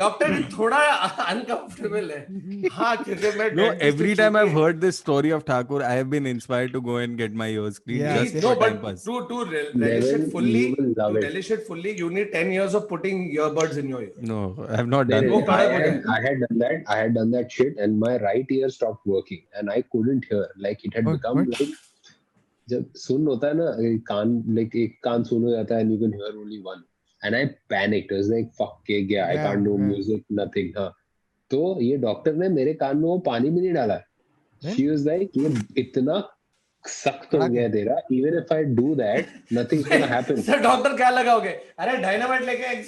डॉक्टर थोड़ा अनकंफर्टेबल है. हाँ क्योंकि मैं No, dentist every की time I've छुट्टी- heard this story of Thakur, I have been inspired to go and get my ears cleaned Yeah. just No, for time but pass. to relish Devil, it fully, you will love to it. relish it fully, you need 10 years of putting earbuds in your ear. No, I have not No, done no, it. वो I कड़क हो had done that. I had done that shit, and my right ear stopped working, and I couldn't hear. Like it had What? become What? like जब सुन होता है ना, एक कान like एक कान सुन हो जाता है, and you can hear only one. And I panicked. I was like, "Fuck के गया. I Yeah, can't do yeah. music, nothing." हाँ. तो ये डॉक्टर ने मेरे कान में वो पानी भी नहीं डाला. Yeah. She was like, ये इतना सख्त हो कड़क गया तेरा. Even if I do that, nothing's gonna happen. Sir doctor क्या लगाओगे? अरे डायनामाइट लेके एक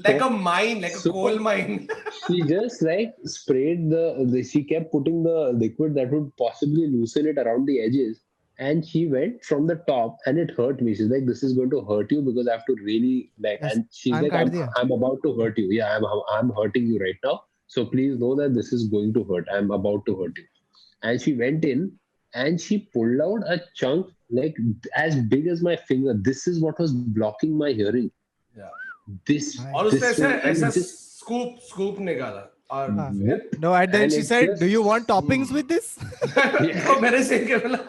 like a mine, like a So- coal mine. She just like sprayed she kept putting the liquid that would possibly loosen it around the edges, and she went from the top and it hurt me. She's like, this is going to hurt you because I have to really like, Yes, and she's I'm like, काट दिया. I'm about to hurt you. Yeah, I'm hurting you right now. So please know that this is going to hurt. I'm about to hurt you. And she went in and she pulled out a chunk like as big as my finger. This is what was blocking my hearing. Yeah. This, Nice. और उसने this ऐसे one, and ऐसा this- scoop निकाला. और हाँ. फिर No, and then And she it's said, just- "Do you want toppings with this?" तो मेरे से क्या बोला?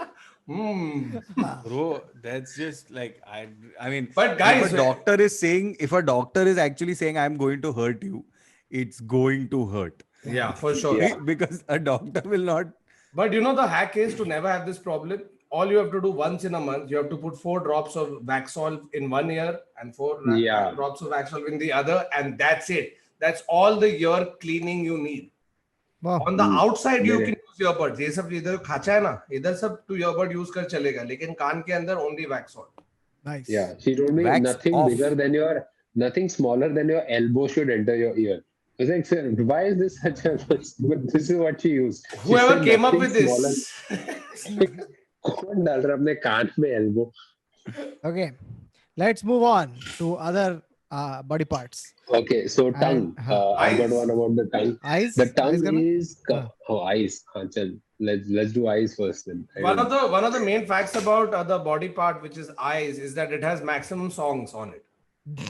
Bro, that's just like I mean, But guys, if a doctor is actually saying I'm going to hurt you, it's going to hurt. Yeah, for sure. Yeah. Because a doctor will not. But you know the hack is to never have this problem. all you have to do once in a month, you have to put 4 drops of Waxol in one ear and 4 Yeah. drops of Waxol in the other, and that's it. That's all the ear cleaning you need. Wow. On the outside you Yeah. can use earbuds. ये सब इधर खाचा है ना, इधर सब तू earbud use कर चलेगा, लेकिन कान के अंदर only Waxol. Nice. Yeah, she told me Wax nothing off. bigger than nothing smaller than your elbow should enter your ear. I was like, sir, why is this such a? But this is what she used. She Whoever said came up nothing with smaller- this. कौन डाल रहा है अपने कान में elbow? Okay, let's move on to other body parts. Okay, so tongue. I got Eyes. one about the tongue. Eyes. The tongue eyes करना? is eyes. हाँ, चल, let's do eyes first then. One of the main facts about the body part, which is eyes, is that it has maximum songs on it,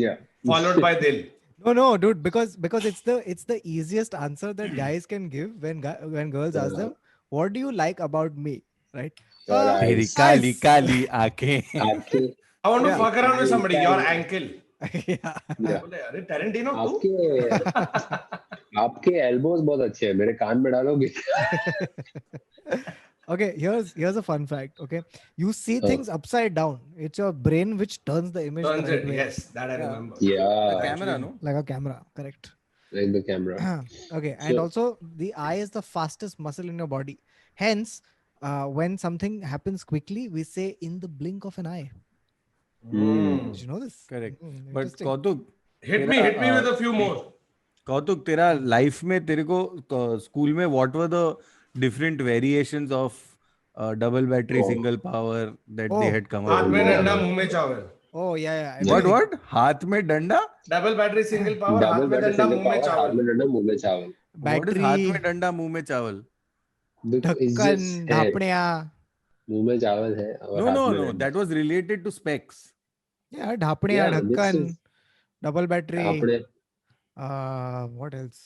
Yeah. followed by Dil. No, dude, because it's the easiest answer that guys can give when girls ask them, "What do you like about me?" Right? Your तेरी eyes. Kali Kali आंखें. आपके I want to Yeah. fuck around with somebody. Your ankle. Yeah. Yeah. बोले, अरे Tarantino तू? आपके आपके elbows बहुत अच्छे हैं, मेरे कान में डालोगे? Okay, here's a fun fact. Okay, you see Oh. things upside down. It's your brain which turns the image Turns the right it. way. Yes, that I Yeah. remember. The Yeah, camera, no? Like a camera. Correct. like the camera. Okay, and So- also the eye is the fastest muscle in your body. Hence, when something happens quickly, we say in the blink of an eye. Hmm. Did you know this? Correct. Hmm, But interesting. कौतुक, Hit me with a few more. कौतुक, तेरा life में तेरे को school में what were the different variations of double battery, Oh. single power that they Oh. had come हाथ up में with? डंडा, मुंह में चावल. Oh yeah. What everything. what? हाथ में डंडा? Double battery, single power. हाथ Double में battery, डंडा, single मुंह में power, हाथ चावल. में डंडा, मुंह में चावल. What is हाथ में Battery, डंडा मुंह में चावल? Because it's ढक्कन, just है. ढापड़िया. मुंह में चावल है और No, हाथ no, में no. डंडा. That was related to specs. Yeah, ढापड़िया, Yeah, this ढक्कन, is- double battery. आपने What else?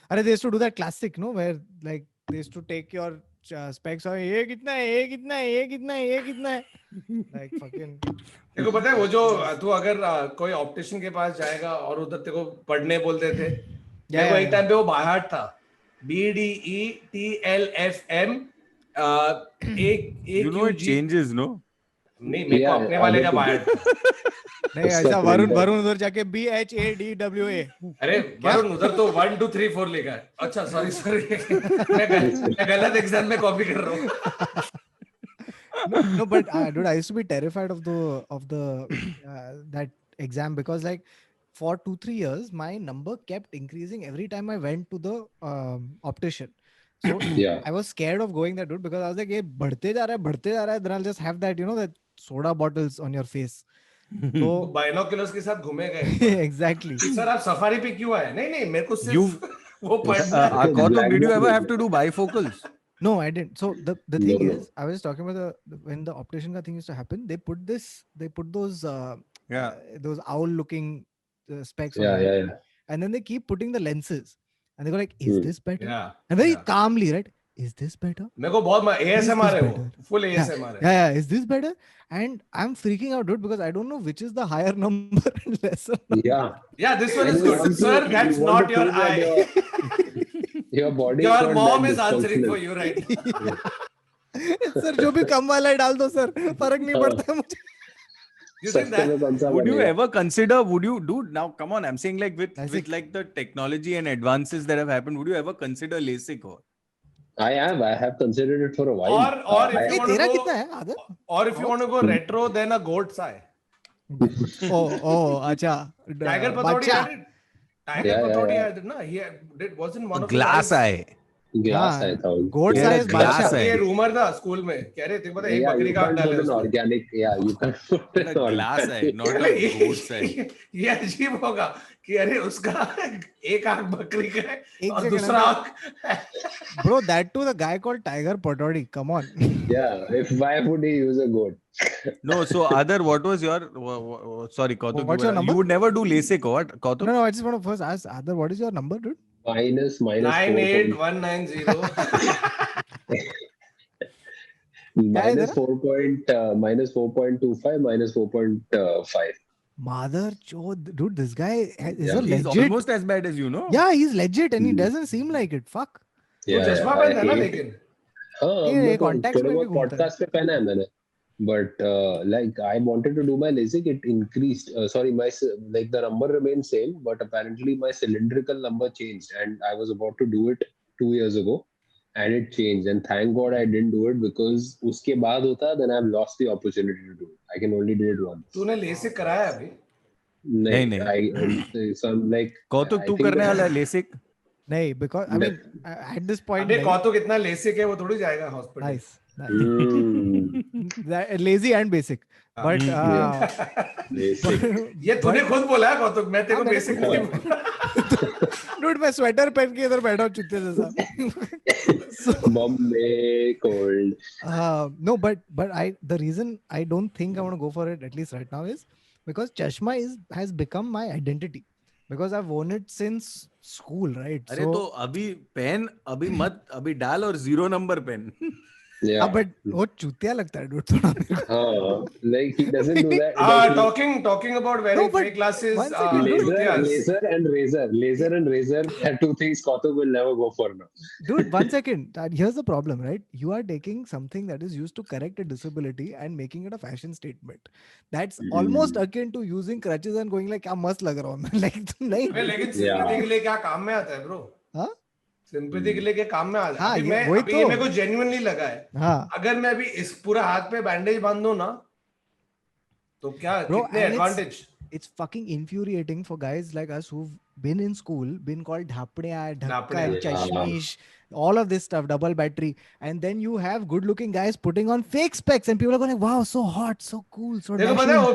They used to do that classic, no, where like they used to take your specs और ये कितना है, ये कितना है, ये कितना है, ये कितना है, like fucking. तेरे को पता है वो जो तू अगर कोई ऑप्टिशियन के पास जाएगा और उधर तेरे को पढ़ने बोलते थे, मेरे को एक टाइम पे वो बाहर था, BDETLFM, एक You know it changes, no? नहीं, मेरे को Yeah, अपने वाले का I बाहर था. नहीं ऐसा वरुण उधर जाके BHADWA. अरे वरुण उधर तो 1 2 3 4 लिखा है. अच्छा सॉरी मैं गलत एग्जाम में कॉपी कर रहा हूँ. No, but dude, I used to be terrified of the that exam because like for 2-3 years my number kept increasing every time I went to the optician. So yeah. I was scared of going there, dude, because I was like, "ये बढ़ते जा रहा है, then I'll just have that, that soda bottles on your face." So binoculars के साथ घूमे गए. exactly. Sir आप सफारी पे क्यों आए? नहीं मेरे को सिर्फ वो पढ़ना है. Kautuk, did you ever have to do bifocals? No, I didn't. So the thing No. is, I was talking about when the optician ka thing used to happen, they put those Yeah. those owl looking specs on Yeah, your yeah, head. yeah. And then they keep putting the lenses and they go like, is Hmm. this better? Yeah. And very yeah. calmly, right? Is this better? मेरे को बहुत ASMR है वो. better? Full Yeah. ASMR है. Yeah, is this better? And I'm freaking out, dude, because I don't know which is the higher number and lesser number. Yeah. Yeah, this one And is you good. want to- Sir, that's you want not to your prove that eye. Your body. Your is not mom that is answering dysfunctional. for you right now. Sir जो भी कम वाला है डाल दो sir, फर्क नहीं पड़ता है मुझे. You think सस्ते में that? कौन सा Would you बनेगा? ever consider, would you, dude, now come on, I'm saying like with LASIK. like the technology and advances that have happened, would you ever consider LASIK or? I have considered it for a while. Or if नहीं you want to तेरा go, कितना है आदर? or if you want to go retro, then a goat's eye. Oh, अच्छा. Tiger Patodi बच्चा. had it. Tiger Yeah, Patodi yeah. had it, na? He did, wasn't one of Glass his eyes. eye. Glass हाँ, आया था वो. goat's Yeah, eye is glass बादशाह. eye. ये rumor था school में. कह रहे थे पता है, एक Yeah, बकरी you का आंख can't डाले put an उसमें. organic. Yeah, you can't put an Like glass eye, organic. not a goat's eye. ये अजीब होगा कि अरे उसका एक आंख बकरी का है एक और second, दूसरा अरे. आंख Bro, that too, the guy called Tiger Patodi. Come on. Yeah, why would he use a goat? No, so Adar, what was your, sorry, Kautuk, What's your number? you would never do LASIK or what, Kautuk? No, I just want to first ask Adar, what is your number, dude? Minus 98190. minus 4.25 minus 4.5. Mother chod, dude, this guy is a Yeah, He's legit. almost as bad as you, know? Yeah, he's legit and he Hmm. doesn't seem like it. Fuck. वो चश्मा पहनता है ना लेकिन. हाँ ये मैं तो contacts थोड़े में भी बहुत घूमता है। पॉडकास्ट पे पहना है मैंने but like I wanted to do my LASIK, it increased sorry my like the number remained same but apparently my cylindrical number changed and I was about to do it 2 years ago and it changed and thank God I didn't do it because उसके बाद होता then I've lost the opportunity to do it. I can only do it once. तूने LASIK कराया अभी? नहीं नहीं नहीं so I'm like कौतुक I तू think करने वाला है लेसिक? नहीं, because I mean at this point अभी नहीं. कौतुक इतना लेसिक है वो थोड़ी जाएगा hospital. Nice. hmm, Lazy and basic. But yeah. LASIK. ये तूने but- खुद बोला है कौतुक, मैं तेरे हाँ, को मैंने बेसिक खुद नहीं बोला। बोला. dude मैं स्वेटर पहन के इधर बैठा हूँ चुत्ते जैसा. So Bombay cold. no, but the reason I don't think I want to go for it at least right now is because chashma has become my identity because I've worn it since school, right? अरे So तो अभी पहन, अभी मत, अभी डाल और 0 number पहन. Yeah. but वो चूतिया लगता है dude थोड़ा मेरे को. Like he doesn't do that. Like Talking about wearing No, but fake glasses. one second, dude. laser and razor are two things Kautuk will never go for now. Dude, 1 second. Here's the problem, right? You are taking something that is used to correct a disability and making it a fashion statement. That's almost akin to using crutches and going like, "क्या मस्त लग रहा हूँ मैं." Like, नहीं. अबे लेकिन Yeah. Sympathy के लिए क्या काम में आता है ब्रो? हाँ? सिंपैथी के लिए क्या काम में आता है? हाँ, अभी ये मैं वही अभी तो। ये मेरे को जेन्युइनली लगा है. हाँ. अगर मैं अभी इस पूरा हाथ पे बैंडेज बांध दूं ना तो क्या Bro, कितने and advantage? it's fucking infuriating for guys like us who've been in school, been called dhapdiya, dhakka, Dhapdiya. chashmish, all of this stuff, double battery, and then you have good-looking guys putting on fake specs, and people are going, "Wow, so hot, so cool, so देखो पता है dashing." वो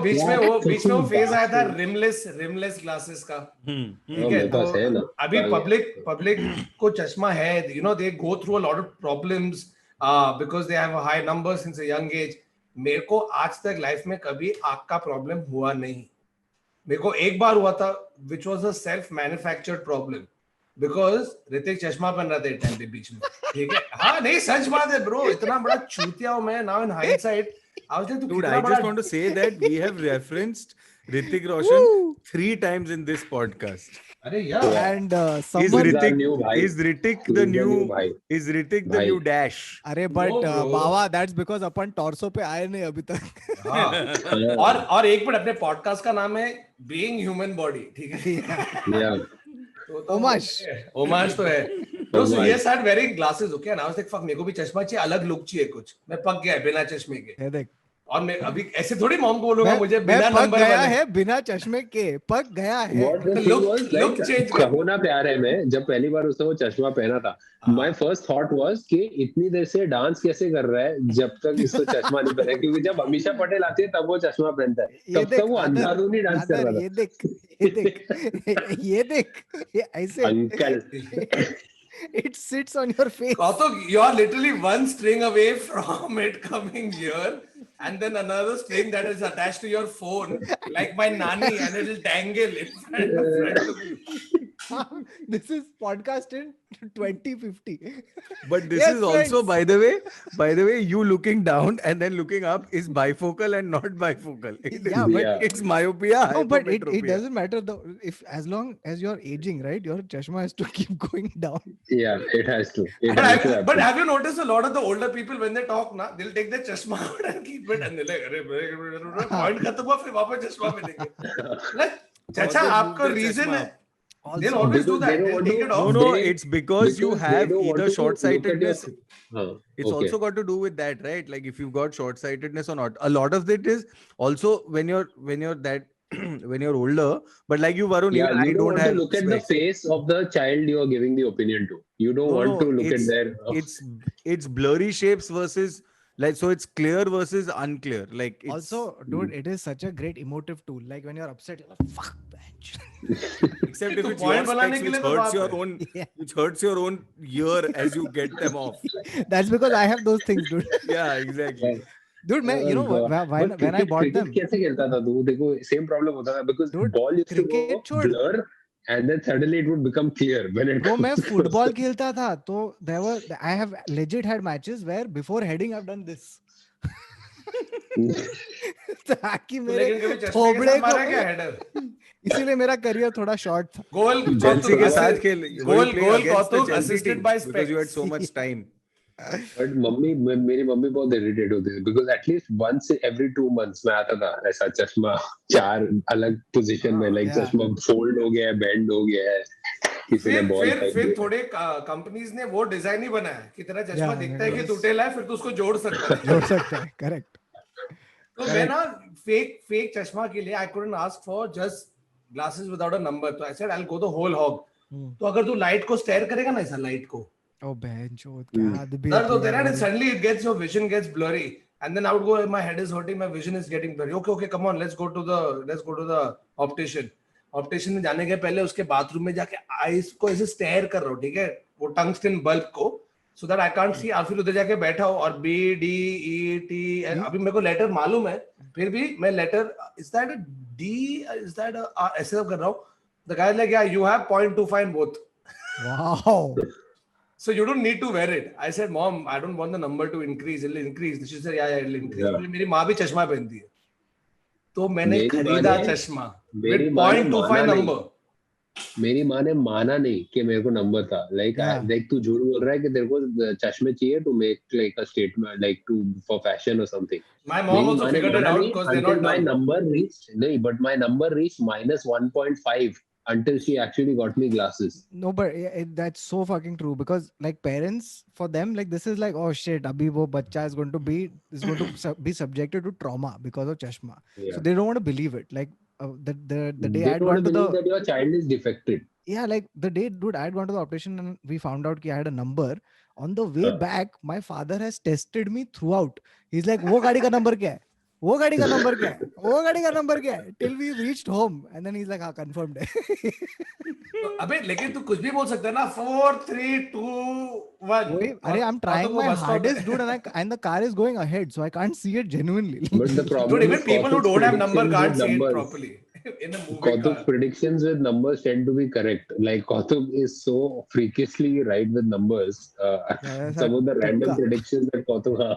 बीच में वो phase आया था Bastard. Rimless glasses का. ठीक हाँ, है मेरे तो पास है ना. अभी पब्लिक को चश्मा है, you know they go through a lot of problems because they have a high number since a young age. मेरे को आज तक लाइफ में कभी आँख का प्रॉब्लम हुआ नहीं. मेरे को एक बार हुआ था which was a self manufactured problem because Hrithik चश्मा पहन रहा था एक टाइम पे बीच में. ठीक है, हाँ नहीं सच बात है ब्रो, इतना बड़ा चूतिया हूँ मैं. now in hindsight I was like, तू Dude, कितना I बड़ा just want to say that we have referenced Hrithik Roshan Woo! 3 times in this podcast. अरे यार And Is someone, He's our new bhai. Hrithik He's the the new new bhai. is Hrithik the Bhai. new Dash? अरे but No, bro. Baba, that's because upon torso पे आए नहीं अभी तक. हाँ. और एक मिनट, अपने पॉडकास्ट का नाम है बीइंग ह्यूमन बॉडी. ठीक है, Yeah. तो Homage तो है. तो so he started wearing glasses, okay, and I was like, fuck, मेरे को भी चश्मा चाहिए, अलग लुक चाहिए कुछ. मैं पक गया बिना चश्मे के. ये देख, और मैं अभी ऐसे थोड़ी मॉम को बोलूंगा मुझे मैं बिना पक नंबर गया वाले. है बिना चश्मे के, पक गया है. What the thing Look- was look like change कर. कहो ना प्यार है में जब पहली बार उसने वो चश्मा पहना था my first thought was कि इतनी देर से डांस कैसे कर रहा है जब तक इसको चश्मा नहीं पहना, क्योंकि जब अमीषा पटेल आती है तब वो चश्मा पहनता है, ये तब देख तक वो अंधाधुंधी डांस कर रहा था. ये देख ये देख ये ऐसे uncle it sits on your face. Kautuk, you are literally one string away from it coming here, and then another string that is attached to your phone, like my nanny, and it will dangle in front of you. This is podcast in 2050. But this Yes, is also, friends. by the way, you looking down and then looking up is bifocal and not bifocal. Yeah, but Yeah. It's myopia. no, but it hypermetropia. doesn't matter though. If as long as you're aging, right, your chashma has to keep going down. yeah it has to But have you noticed a lot of the older people when they talk na, they'll take their chashma out and keep it, and they're like, अरे point खत्म हुआ फिर वापस चश्मा पहनेंगे. Like, चाचा आपका reason है. They'll always do that. They don't They'll want take to- it No, off. no, They- it's because you they have don't want either to look at your- short-sightedness. It's okay. also got to do with that, right? Like if you've got short-sightedness or not. A lot of it is also when you're that when you're older. But like you, Varun, Yeah, even you I don't don't want have to look at the specs. face of the child you are giving the opinion to. You don't No, want no, to look at their it's blurry shapes versus like, so it's clear versus unclear. Like it's, Also, dude, it is such a great emotive tool. Like when you're upset, you're like, fuck, bitch. except if तो it's point your बनाने specs के which लिए तो hurts बात your है. own, Yeah. which hurts your own ear as you get them off. That's because I have those things, dude. Yeah, exactly. Dude, man, you know Oh, God. when But I bought cricket them, कैसे खेलता था तू? देखो same problem होता था because Dude, ball used to go cricket छोड़. blur and then suddenly it would become clear when it bro, मैं comes football खेलता था, तो I have legit had matches where before heading I've done this. ताकि तो मेरे लेकिन कभी चश्मे के थोबड़े साथ मारा को क्या हेडर? इसीलिए मेरा करियर थोड़ा शॉर्ट था. गोल Chelsea के साथ खेल गोल play against the कौतुक Chelsea assisted team by because you had specs. so much time. But मेरी मम्मी बहुत इरिटेट होती थी because at least once every 2 months में आता था ऐसा चश्मा 4 अलग पोजीशन में लाइक Yeah. चश्मा फोल्ड हो गया है बेंड हो गया है किसी ने बॉल फिर थोड़े कंपनीज ने वो डिजाइन ही बनाया कि तेरा चश्मा Yeah, दिखता है कि yes. टूटेला है फिर तू उसको जोड़ सकता है जोड़ सकता है, correct. तो मैं ना फेक चश्मा के लिए I couldn't ask for just glasses without a number, तो I said I will go the whole hog. तो अगर तू लाइट को स्टेयर करेगा ना ऐसा लाइट को, Oh, बहनचोद, क्या debate दर्द होता है किया ना, भाई। suddenly it gets your vision gets blurry and then I would go, my head is hurting, my vision is getting blurry, okay come on let's go to the optician में जाने के पहले उसके बाथरूम में जाके आईज को ऐसे stair कर रहा हूँ, ठीक है, वो टंगस्टन बल्ब को, so that I can't see, और फिर उधर जाके बैठा हो और B D E T, अभी मेरे को लेटर मालूम है फिर भी मैं letter is that a D, is that a R, ऐसे सब कर रहा हूँ। The guy is like, yeah you have 0.25 in both. Wow. So you don't need to wear it. I said, Mom, I don't want the number to increase. It'll increase. She said, yeah, it'll increase. Yeah. मेरी माँ भी चश्मा पहनती है, तो मैंने मेरी खरीदा माँ ने- चश्मा मेरी with माँ ने 0.25 माना नहीं। नंबर। मेरी माँ ने माना नहीं कि मेरे को नंबर था लाइक Yeah. लाइक तू झूठ बोल रहा है कि तेरे को चश्मे चाहिए to make like a statement like to for fashion और something My mom also figured it out because they're not my dumb. number reached नहीं but my number reached -1.5 until she actually got me glasses. No, but that's so fucking true because like parents, for them, like this is like, oh shit, abhi wo bachcha is going to be subjected to trauma because of chashma. Yeah. So they don't want to believe it. Like the day They I had don't gone to believe the that your child is defected. yeah, like the day, dude, I had gone to the optician and we found out कि I had a number. On the way back, my father has tested me throughout. He's like, वो गाड़ी का number क्या है? वो गाड़ी का number क्या है? वो गाड़ी का number क्या है? Till we reached home, and then he's like, हाँ, confirmed है. तो अबे लेकिन तू कुछ भी बोल सकता है ना, 4 3 2 1। वही, अरे I'm trying my hardest, dude, and the car is going ahead, so I can't see it genuinely. But the problem Dude, even is people who Kautuk's don't have number predictions can't with see it numbers. properly in a movie Kautuk's car. predictions with numbers tend to be correct. Like Kautuk is so freakishly right with numbers. Yeah, Some of the random tukka. predictions that Kautuk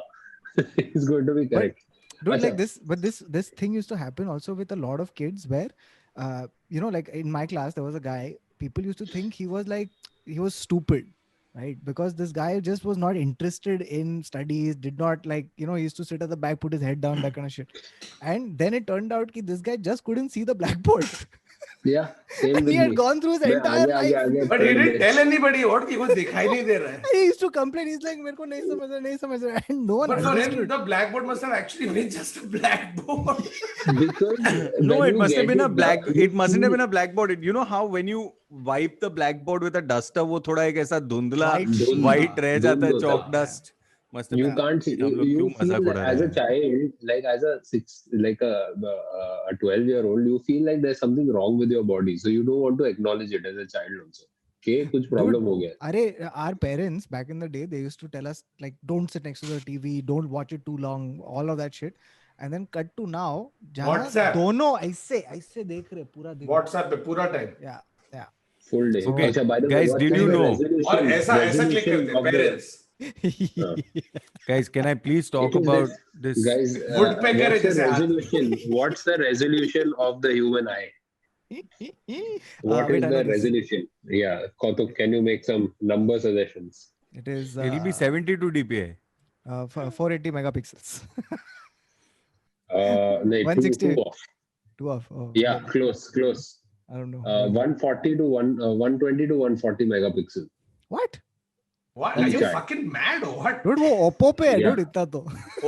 is going to be correct. Dude, like Acha. this thing used to happen also with a lot of kids where you know, like in my class there was a guy, people used to think he was stupid, right? Because this guy just was not interested in studies, did not, like, you know, he used to sit at the back, put his head down, that kind of shit. And then it turned out that this guy just couldn't see the blackboard. Yeah, same And with he had me. gone through his मैं entire life. आगे But he turn didn't में- tell anybody what कि कुछ दिखाई नहीं दे रहा है। He used to complain, he's like, मेरे को नहीं समझ रहा, and no one But for him, understood. the blackboard must have actually been just a blackboard. Because No, when it you must have get been a it black. done, It mustn't have been a blackboard. You know how when you wipe the blackboard with a duster, वो थोड़ा एक ऐसा धुंधला White white रह जाता है, धुंध chalk होता है। dust. Must have You been. can't see, हम लोग you क्यों feel मजाक उड़ा as रहे a हैं? child, like as a 12-year-old, you feel like there's something wrong with your body, so you don't want to acknowledge it as a child also. Okay, कुछ problem हो गया। Arey, our parents back in the day, they used to tell us like, don't sit next to the TV, don't watch it too long, all of that shit. And then cut to now, जहाँ WhatsApp. दोनों ऐसे देख रहे पूरा दिन. WhatsApp पे पूरा time. Yeah. Full day. Okay, अच्छा, by the way, guys, what did is you the know- resolution- और ऐसा click resolution करते of the- parents. Guys, can I please talk It is about this? Guys, Woodpecker what's the is a- resolution? What's the resolution of the human eye? What wait, is I know the this. resolution? Yeah, Kautuk, can you make some number suggestions? It is It'll be 72 dpi. 480 megapixels. No, 168. two off. 2 of. Oh, Yeah, close. I don't know. 140 to 120 to 140 megapixel. What? What? Are you Okay. fucking mad or what? Dude, वो Oppo पे है, Yeah. dude, इतना तो.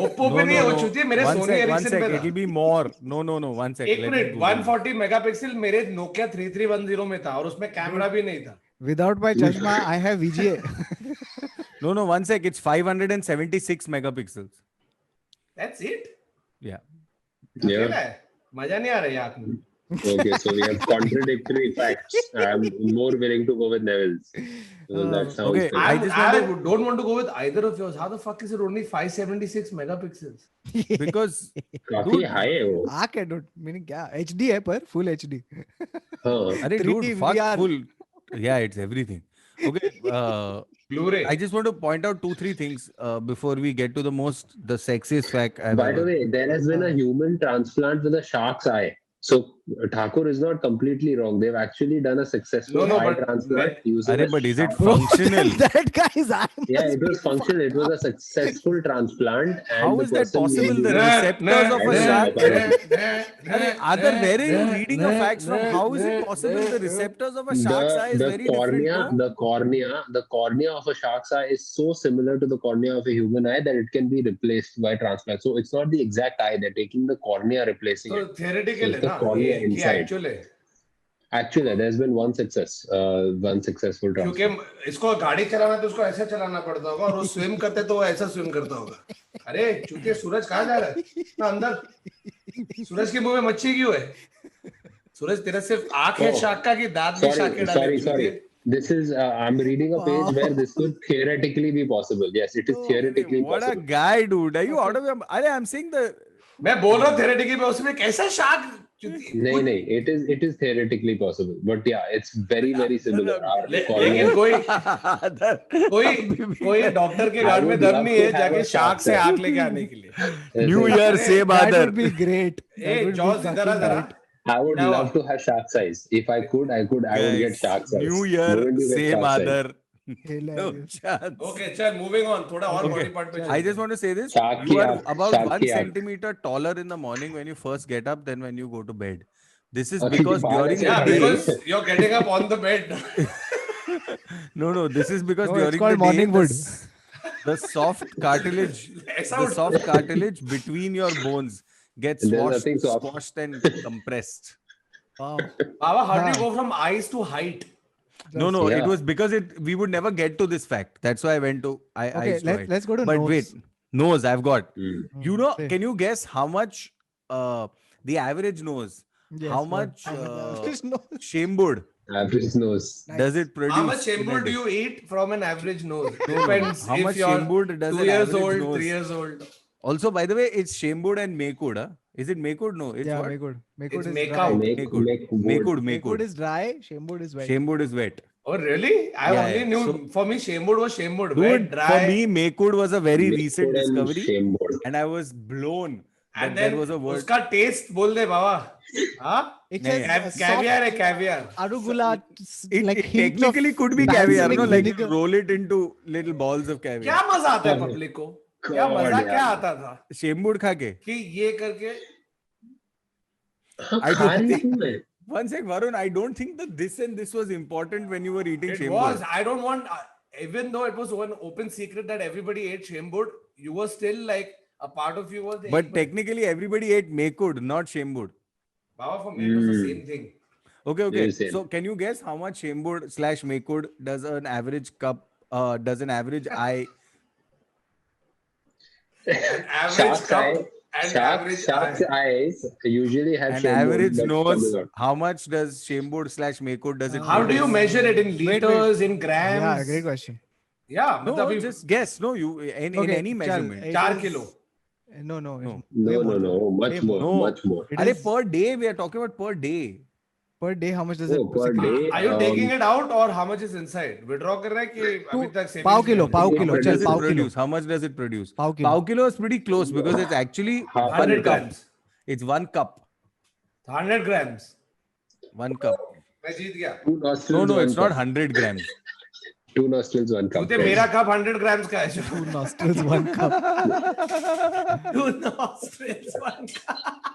Oppo पे नहीं है, वो चूतिया मेरे One Sony sec, Ericsson पे था। it'll be more. No, one sec. एक let me minute, Google 140 megapixel मेरे Nokia 3310 में था और उसमें कैमरा भी नहीं था। Without my chashma, I have VGA. it. No, one sec. It's 576 megapixels. That's it? Yeah. Yeah. अकेला है? मजा नहीं आ रहा है आँख में। Okay, so we have contradictory facts. I'm more willing to go with Neville's. So that sounds Okay, good. I just want to- don't want to go with either of yours. How the fuck is it only 576 megapixels? Because काफी high है वो। आँख है, dude. Meaning क्या? HD है पर full HD. हाँ। अरे 3D dude, fuck VR. full. Yeah, it's everything. Okay. Blu-ray. I just want to point out 2-3 things before we get to the sexiest fact I've By the ever. way, there has been a human transplant with a shark's eye. So Thakur is not completely wrong. They've actually done a successful No, eye but transplant using Arey, a but is it shark. functional? That guy's eye Yeah, must it was be functional. It was a successful transplant. And How the is that person possible? The using- receptors of a I don't shark. know, apparently. Arey, Adar, where are you reading your facts from? How is it possible? The receptors of a shark's eye is the very cornea, different. No? the cornea of a shark's eye is so similar to the cornea of a human eye that it can be replaced by transplant. So it's not the exact eye; they're taking the cornea, replacing तो it. theoretical So है it's the ना cornea ये कि inside. actual है Actually, there's been one successful क्योंकि transplant. इसको गाड़ी चलाना तो उसको ऐसे चलाना पड़ता होगा और वो स्विम करते तो वो ऐसा स्विम करता होगा अरे चूतिया सूरज कहाँ जा रहा है ना अंदर सूरज के मुंह में मच्छी क्यों है सूरज तेरा सिर्फ आंख है Oh, शार्क का कि दांत भी शार्क के डाले sorry. This is I'm reading a page Wow. where this could theoretically be possible. Yes, it is Oh, theoretically What a possible. guy, dude. Are you out of your... Arey, I'm saying the... मैं बोल रहा हूँ theoretically में उसमें कैसा shark No, it is theoretically possible. But yeah, it's very similar. Our लेकिन cornea- कोई doctor के I गार्ड में would दम love नहीं to है have जाके a शार्क से shark आंख लेके आने के लिए New Year, same that Adar. would be great. That a would be जॉस इधर आ fucking जरा great. I would क्या love हुआ? to have shark size. If I would get Guys, shark size. New Year, Wouldn't you get same shark size? Adar. No Hilarious. chance. Okay चल moving on थोड़ा और Okay. Body part पे I just want to say this. Shark You ki are aag, about shark 1 ki aag. centimeter taller in the morning when you first get up than when you go to bed. This is Okay, because fine. during Yeah, the day... because you're getting up on the bed. No, this is because No, it's during called the day, morning wood. the soft cartilage, ऐसा the उठ- soft cartilage between your bones gets There's nothing soft. squashed and compressed. Wow. Baba, how do you Huh. go from eyes to height? No, Yeah. it was because we would never get to this fact. That's why I went to Okay, eyes to height. let's go to But nose. wait, nose I've got. Mm. You know, Say. can you guess how much the average nose? Yes, how what? much Average nose. shambud Average nose. does it produce? How much in a shambur do day? you eat from an average nose? no. Depends How if much you're shambud does 2 an years average old, nose? 3 years old. Also, by the way, it's shambud and mekud. Huh? Is it mekud? No, it's Yeah, what? Mekud. It's Mekud is make dry. out. Mekud. Mekud. Mekud is dry. Shambud is wet. Shambud is wet. Oh really? I Yeah, only yeah. knew So- for me shambur was shambur. Dude, Wet, dry. for me, mekud was a very Mekud recent and discovery, shambud. and I was blown that and then there was a word. उसका taste बोल दे बाबा. हाँ? It नहीं, says Caviar है caviar. arugula, It, like it hint of technically could be caviar, balsamic no? Like vinegar. roll it into little balls of caviar. क्या मजा आता है public को? क्या God, मजा यार. क्या आता था? Shambud खा के. कि ये करके हाँ, I खा don't रही think- हूँ मैं. One sec, Varun, I don't think that this and this was important when you were eating it shambud. was. I don't want. Even though it was one open secret that everybody ate shambud, you were still like a part of you was. But technically, everybody ate mekud, not shambud. Baba, for me, it was the same thing. Okay. Very same. So, can you guess how much shambud / mekud does an average cup? Does an average eye? An average Shark's cup eye- and average Shark's eye. eyes usually have An shambud average that's nose. coming out. How much does shambud / mekud does it? How do you produce? measure it in Wait. liters, in grams? Yeah, great question. Yeah, No, matlab just guess. No, you in Okay, any chal, measurement. it 4 is- kilo. No. No. way more. No, much Way more, No. much more. It Are is per day? We are talking about per day. per day. How much does Oh, it? per day. Are you taking it out or how much is inside? Withdraw कर रहा है कि अभी तक savings पाव kilo, में है? पाव How kilo, much चल Does it pav kilo. produce? How much does it produce? Pav kilo. Pav kilo is pretty close because it's actually Half 100 a cup. grams. it's 1 cup. 100 grams. 1 cup. मैं जीत गया. Two nostrils, No, one it's not cup. 100 grams. Two nostrils, one cup. तूते मेरा cup 100 grams का है. Two nostrils, one cup. Two nostrils, one cup.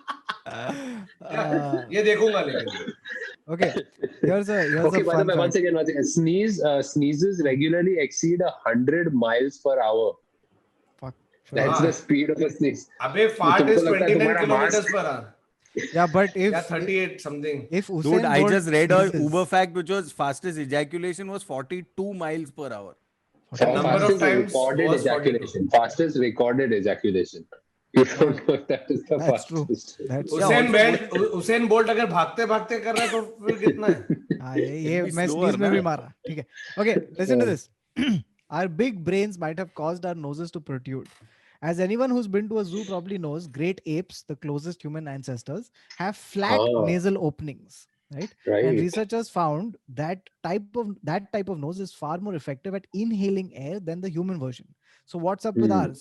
Uh, ये देखूंगा लेकिन. okay. Here's a Okay, by the fun way, fact. once again, sneezes regularly exceed 100 miles per hour. Fuck. That's हाँ. the speed of a sneeze. अबे fart तुमको is लगता है 29 तुम्हारा kilometers mask- per hour. Yeah, but if Yeah, 38 something. if Dude, Usain I Bolt just read a sneezes- Uber fact which was fastest ejaculation was 42 miles per hour. The number of Fastest times recorded was 42. ejaculation. Fastest recorded ejaculation. You don't know if that is the That's true. fastest. That's Usain bolt अगर भागते भागते कर रहा है तो फिर कितना है? हाँ, ये be मैं slower, sneeze में ना? भी मारा. ठीक है. Okay, listen to this. Our big brains might have caused our noses to protrude. As anyone who's been to a zoo probably knows, great apes, the closest human ancestors, have flat Oh. nasal openings, right? And Right. researchers found that type of nose is far more effective at inhaling air than the human version. So what's up with Hmm. ours?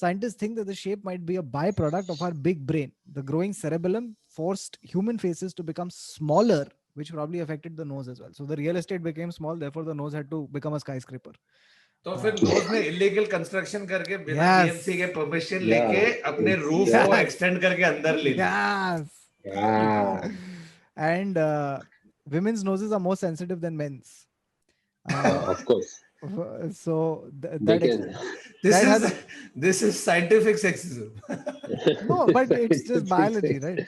Scientists think that the shape might be a byproduct of our big brain. The growing cerebellum forced human faces to become smaller, which probably affected the nose as well. So the real estate became small, therefore the nose had to become a skyscraper. तो फिर knows ने illegal construction करके बिना Yes. BMC के permission Yeah. लेके अपने roof Yeah. को extend करके अंदर ले लिया. Yes. Yeah. And women's noses are more sensitive than men's. Of course. So They that can. This is scientific sexism. no, but it's just biology, right?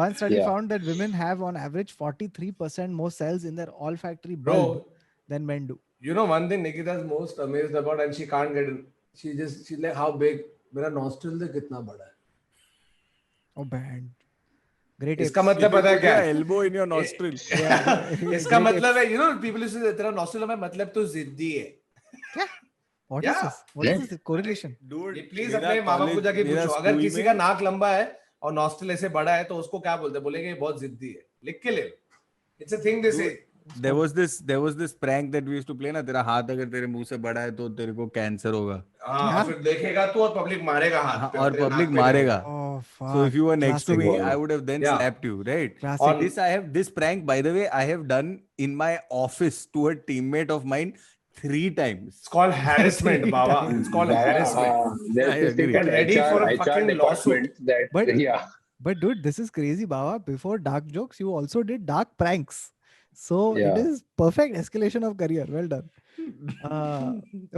One study Yeah. found that women have on average 43% more cells in their olfactory Bro, bulb than men do. you know one thing Nikita's most amazed about, and she can't get it. She's like, how big? मेरा nostril से कितना बड़ा है? Oh, bad. Great. इसका apes. मतलब पता है क्या? elbow in your nostril. इसका मतलब है, you know, people used to say तेरा nostril में मतलब तू जिद्दी है. What is Yeah. this? What is this correlation? Dude, ये प्लीज मेरा अपने माँ बाप को college- जाके मेरा पूछो, अगर school किसी में- का नाक लंबा है और nostril ऐसे बड़ा है तो उसको क्या बोलते हैं? बोलेंगे ये बहुत जिद्दी है. लिख के ले लो. It's a thing they say. there was this prank that we used to play ना, तेरा हाथ अगर तेरे मुंह से बड़ा है तो तेरे को कैंसर होगा. हाँ, क्या? फिर देखेगा तू और पब्लिक मारेगा हाथ पे. और तेरे पब्लिक नाक पे मारेगा. Oh, fuck. So if you were next to Classic. me, Wow. I would have then Yeah. slapped you, right? Classic. On- This prank, by the way, I have done in my office to a teammate of mine 3 times. It's called harassment, Baba. It's called harassment. There's I this thing agree. called Get ready for a HR fucking department that, But- yeah. But dude, this is crazy, Baba. Before dark jokes, you also did dark pranks. So Yeah. it is perfect escalation of career. Well done.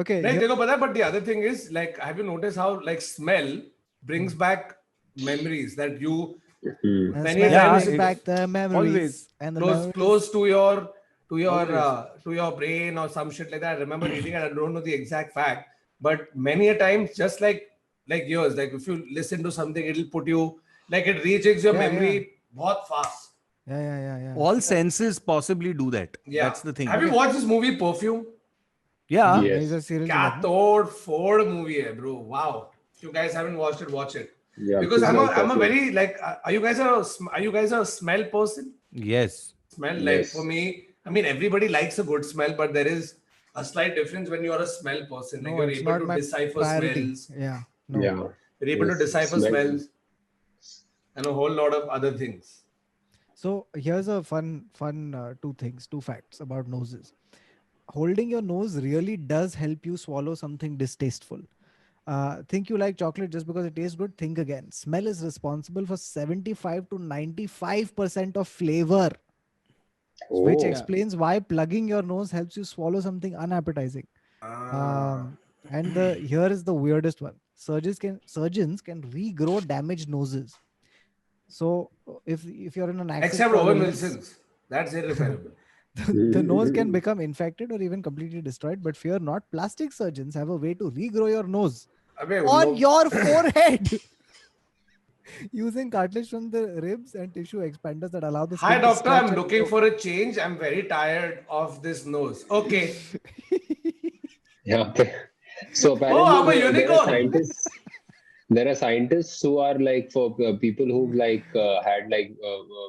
Okay. नहीं here- देखो पता है, but the other thing is, like, have you noticed how like smell brings back memories that you Hmm. many smell times brings it- back the memories. always And the close memories- close to your Always. to your brain or some shit like that. I remember reading it. I don't know the exact fact, but many a times, just like yours, like if you listen to something, it'll put you like it rejigs your Yeah, memory yeah. बहुत fast. Yeah. All senses possibly do that. Yeah, That's the thing. Have you watched this movie Perfume? Yeah. Yes. He's a serial क्या killer, no? तोड़ फोड़ movie है, bro. Wow. If you guys haven't watched it, watch it. Yeah, Because I'm like a that. very like are you guys a smell person? Yes. Smell, like Yes. for me, I mean everybody likes a good smell, but there is a slight difference when you're a smell person. Like No, you're it's able not to my decipher priority. smells, Yeah. No. Yeah. you're able to Yes, decipher smell. smells and a whole lot of other things. So here's a fun two facts about noses. Holding your nose really does help you swallow something distasteful. Think you like chocolate just because it tastes good? Think again. Smell is responsible for 75 to 95% of flavor, which Oh. explains why plugging your nose helps you swallow something unappetizing. And here is the weirdest one. Surgeons can regrow damaged noses. So if you're in an accident, Except Owen Wilson's, that's irreparable. the nose can become infected or even completely destroyed. But fear not, plastic surgeons have a way to regrow your nose Abey, on look, your forehead using cartilage from the ribs and tissue expanders that allow the Hi skin to doctor, stretch I'm and looking grow. for a change. I'm very tired of this nose. Okay. Yeah. Okay. So apparently, I'm a there are unicorn. scientists. There are scientists who are like for people who like had like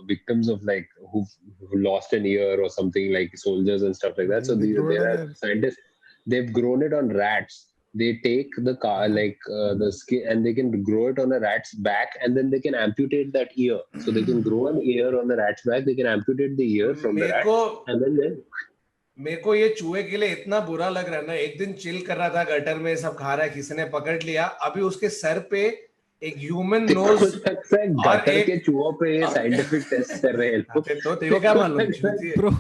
victims of like who lost an ear or something, like soldiers and stuff like that. So They grow it there on are their- scientists. They've grown it on rats. They take the the skin and they can grow it on a rat's back, and then they can amputate that ear. So they can grow an ear on the rat's back. They can amputate the ear from the मेरे rat, को and then मेरे को ये चूहे के लिए इतना बुरा लग रहा है ना. एक दिन चिल कर रहा था गटर में, सब खा रहा है, किसी ने पकड़ लिया. अभी उसके सर पे एक ह्यूमन नोज. गटर के चूहों पे ये साइंटिफिक टेस्ट कर रहे हैं लोग. तो तेरे को क्या मालूम? चूतिए. Bro,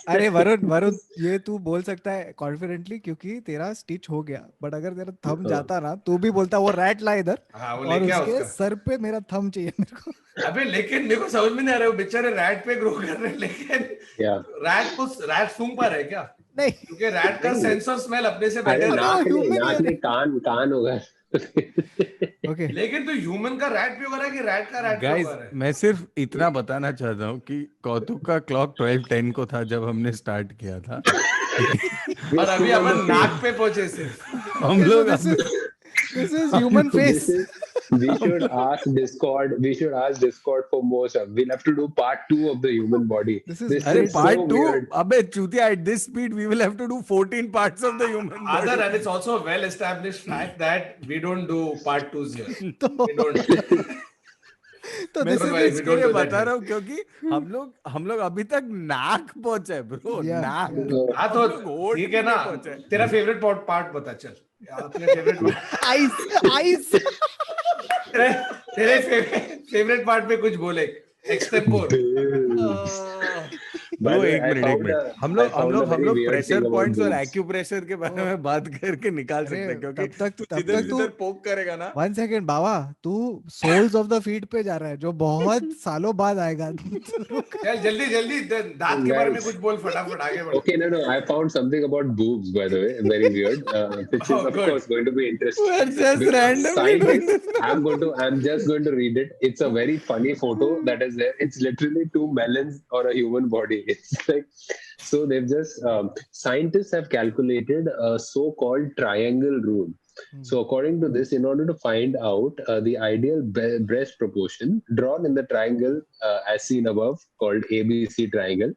अरे वरुण ये तू बोल सकता है कॉन्फिडेंटली क्योंकि तेरा स्टिच हो गया. बट अगर तेरा थंब जाता ना, तू भी बोलता वो रैट ला इधर हाँ, वो और लेके आओ उसके उसका. सर पे मेरा थंब चाहिए मेरे को. अबे लेकिन मेरे को समझ में नहीं आ रहा है, वो बेचारे रैट पे ग्रो कर रहे हैं, लेकिन Yeah. रैट सूंघ पा रहा है क्या? नहीं. क्योंकि रैट का सेंस ऑफ स्मेल अपने से अरे बेटर है. नाक human नहीं, नाक ear. नहीं, कान होगा. Okay. लेकिन तो ह्यूमन का रैट पे हो रहा है कि रैट का रैट पे गाइस, हो रहा है? मैं सिर्फ इतना बताना चाहता हूँ कि कौतुक का क्लॉक 12:10 को था जब हमने स्टार्ट किया था. और अभी अपन नाक पे पहुंचे सिर्फ. हम लोग This is human face. We should ask Discord for more stuff. We'll have to do part 2 of the human body. This is अरे so part 2 weird. अबे चूतिया, at this speed we will have to do 14 parts of the human Other body. and it's also a well established fact that we don't do part 2s here. तो We don't. तो मैं this Don't is worry, सिर्फ we इसके don't लिए do that बता here. रहा हूँ क्योंकि हम लोग अभी तक नाक पहुंचे ब्रो, Yeah, नाक yeah. हाँ हम तो लोग होठ ठीक भी है ना, नहीं पहुंचे। तेरा फेवरेट पार्ट बता चल, अपने फेवरेट Ice. तेरे तेरे फेवरेट पार्ट पे कुछ बोले extempore. Bro By the way, एक मिनट, एक मिनट, हम लोग very weird pressure thing about points और boobs. एक्यूप्रेशर के बारे में बात करके निकाल अरे, सकते हैं, क्योंकि तब तू तक जिधर तू जिधर पोक करेगा ना। 1 second बाबा, तू सोल्स ऑफ द फीट पे जा रहा है जो बहुत सालों बाद आएगा। रुक। चल जल्दी जल्दी दांत के बारे में Guys. कुछ बोल, फटाफट आगे बढ़। Okay, no. I found something about boobs, by the way, very weird, which is Oh, of good. course going to be interesting. We're just Because randomly doing scientists, this. I'm just going to read it. It's a very funny photo that is there. It's literally 2 melons or a human body. It's like, so they've just, scientists have calculated a so-called triangle rule. So according to this, in order to find out the ideal breast proportion drawn in the triangle as seen above, called ABC triangle,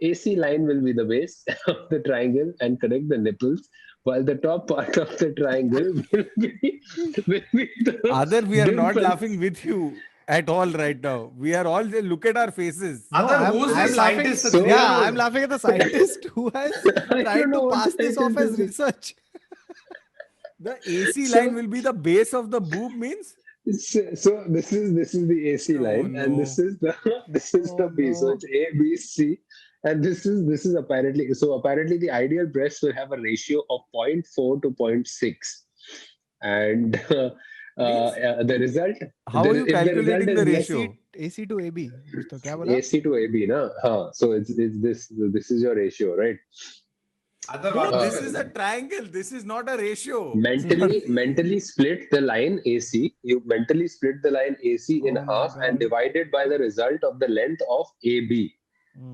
AC line will be the base of the triangle and connect the nipples, while the top part of the triangle will be the Other, we are not dimples. laughing with you at all right now. We are all just look at our faces. No, Other, who's the I'm laughing. scientist? So- Yeah, I'm laughing at the scientist who has I tried don't know to what pass the this off as scientist is. research. The AC So- line will be the base of the boob means? So this is the AC Oh, line, and no. this is the Oh, B. So no. it's A, B, C, and this is apparently, so apparently the ideal breast will have a ratio of 0.4 to 0.6, and the result. How are you if the result calculating is the less- ratio? AC to AB. कुछ तो क्या बोला? AC to AB, na? So it's this is your ratio, right? Other, No, what this was is it? a triangle. This is not a ratio. Mentally split the line AC. You mentally split the line AC in Oh my half and God. divide it by the result of the length of AB. Hmm.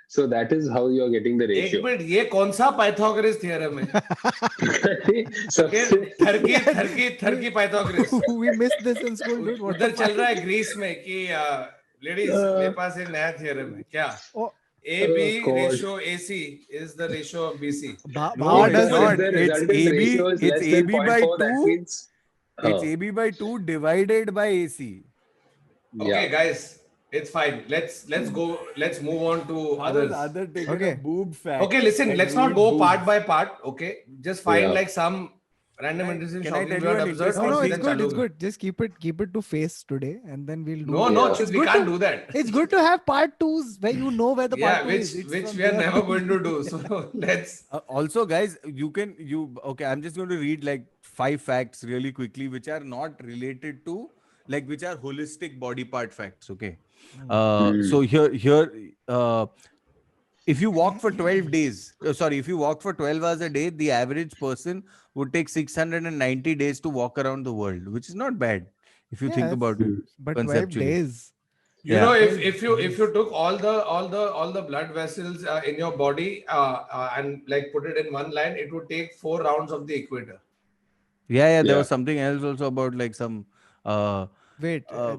So that is how you are getting the एक ratio. Minute, ये कौन सा Pythagoras theorem है? सबसे turkey Pythagoras. We missed this in school, dude. What उधर the चल fuck? रहा है ग्रीस में कि लेडीज, मेरे पास एक नया थ्योरम है क्या? Oh, AB God. ratio AC is the ratio of BC. Ba- No, Baba it's does But not. if the It's resultant AB. ratio is It's less than AB by 0.4, that 2. means It's AB by 2 divided by AC. Okay, yeah. guys, it's fine. Let's go. Let's move on to How others. is other taking Okay. a boob fact? Okay, listen. Like Let's not read go boobs. part by part. Okay, just find Yeah. like some random interesting can I shocking tell you weird an absurd. no, और no, सीधे it's good. चालू It's कर. good. Just keep it to face today, and then we'll do. No, Yeah. Chit, we can't do that. It's good to have part twos where you know where the part Yeah, two is. It's which from we are there never to- going to do. So let's. Also, guys, okay, I'm just going to read like 5 facts really quickly, which are not related to, like, which are holistic body part facts. Okay. So here, if you walk for 12 days, if you walk for 12 hours a day, the average person would take 690 days to walk around the world, which is not bad if you Yeah, think it's- about it But 12 conceptually. days. You Yeah. know, if you took all the blood vessels in your body and like put it in one line, it would take 4 rounds of the equator. Yeah, there Yeah. was something else also about like some Wait, Uh,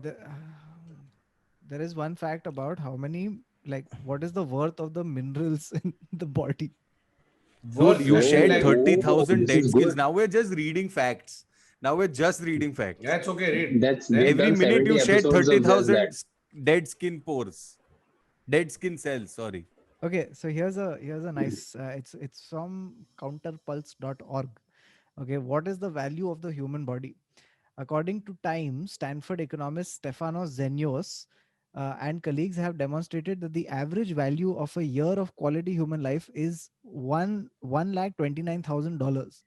there is one fact about how many, like, what is the worth of the minerals in the body? Worth dude, you like- shared like- 30,000 this dead is skills. good. Now we're just reading facts. Now we're just reading facts. Yeah, it's okay. Read. That's Then- we've Every done minute 70 you shed episodes of just 30,000 that. dead skin pores. Dead skin cells, sorry. Okay, so here's a nice. It's from counterpulse.org. Okay, what is the value of the human body? According to Time, Stanford economist Stefanos Zenios and colleagues have demonstrated that the average value of a year of quality human life is $1,29,000.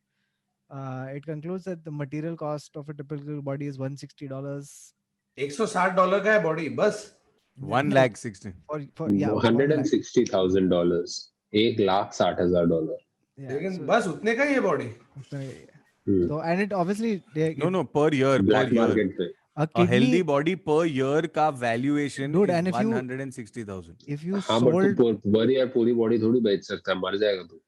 It concludes that the material cost of a typical body is $160. $160 का है body बस. 1,60,000. For yeah, 1 lakh. $160,000. $1,60,000. Yeah, लेकिन so- बस उतने का ही है body. So and it obviously No, per year. Black per year. market पे. a A kidney. healthy body per year ka valuation Dude, is and if you- 160,000. If you हाँ but sold, तू बड़ी यार पूरी body थोड़ी बेच सकता है, मर जाएगा तू.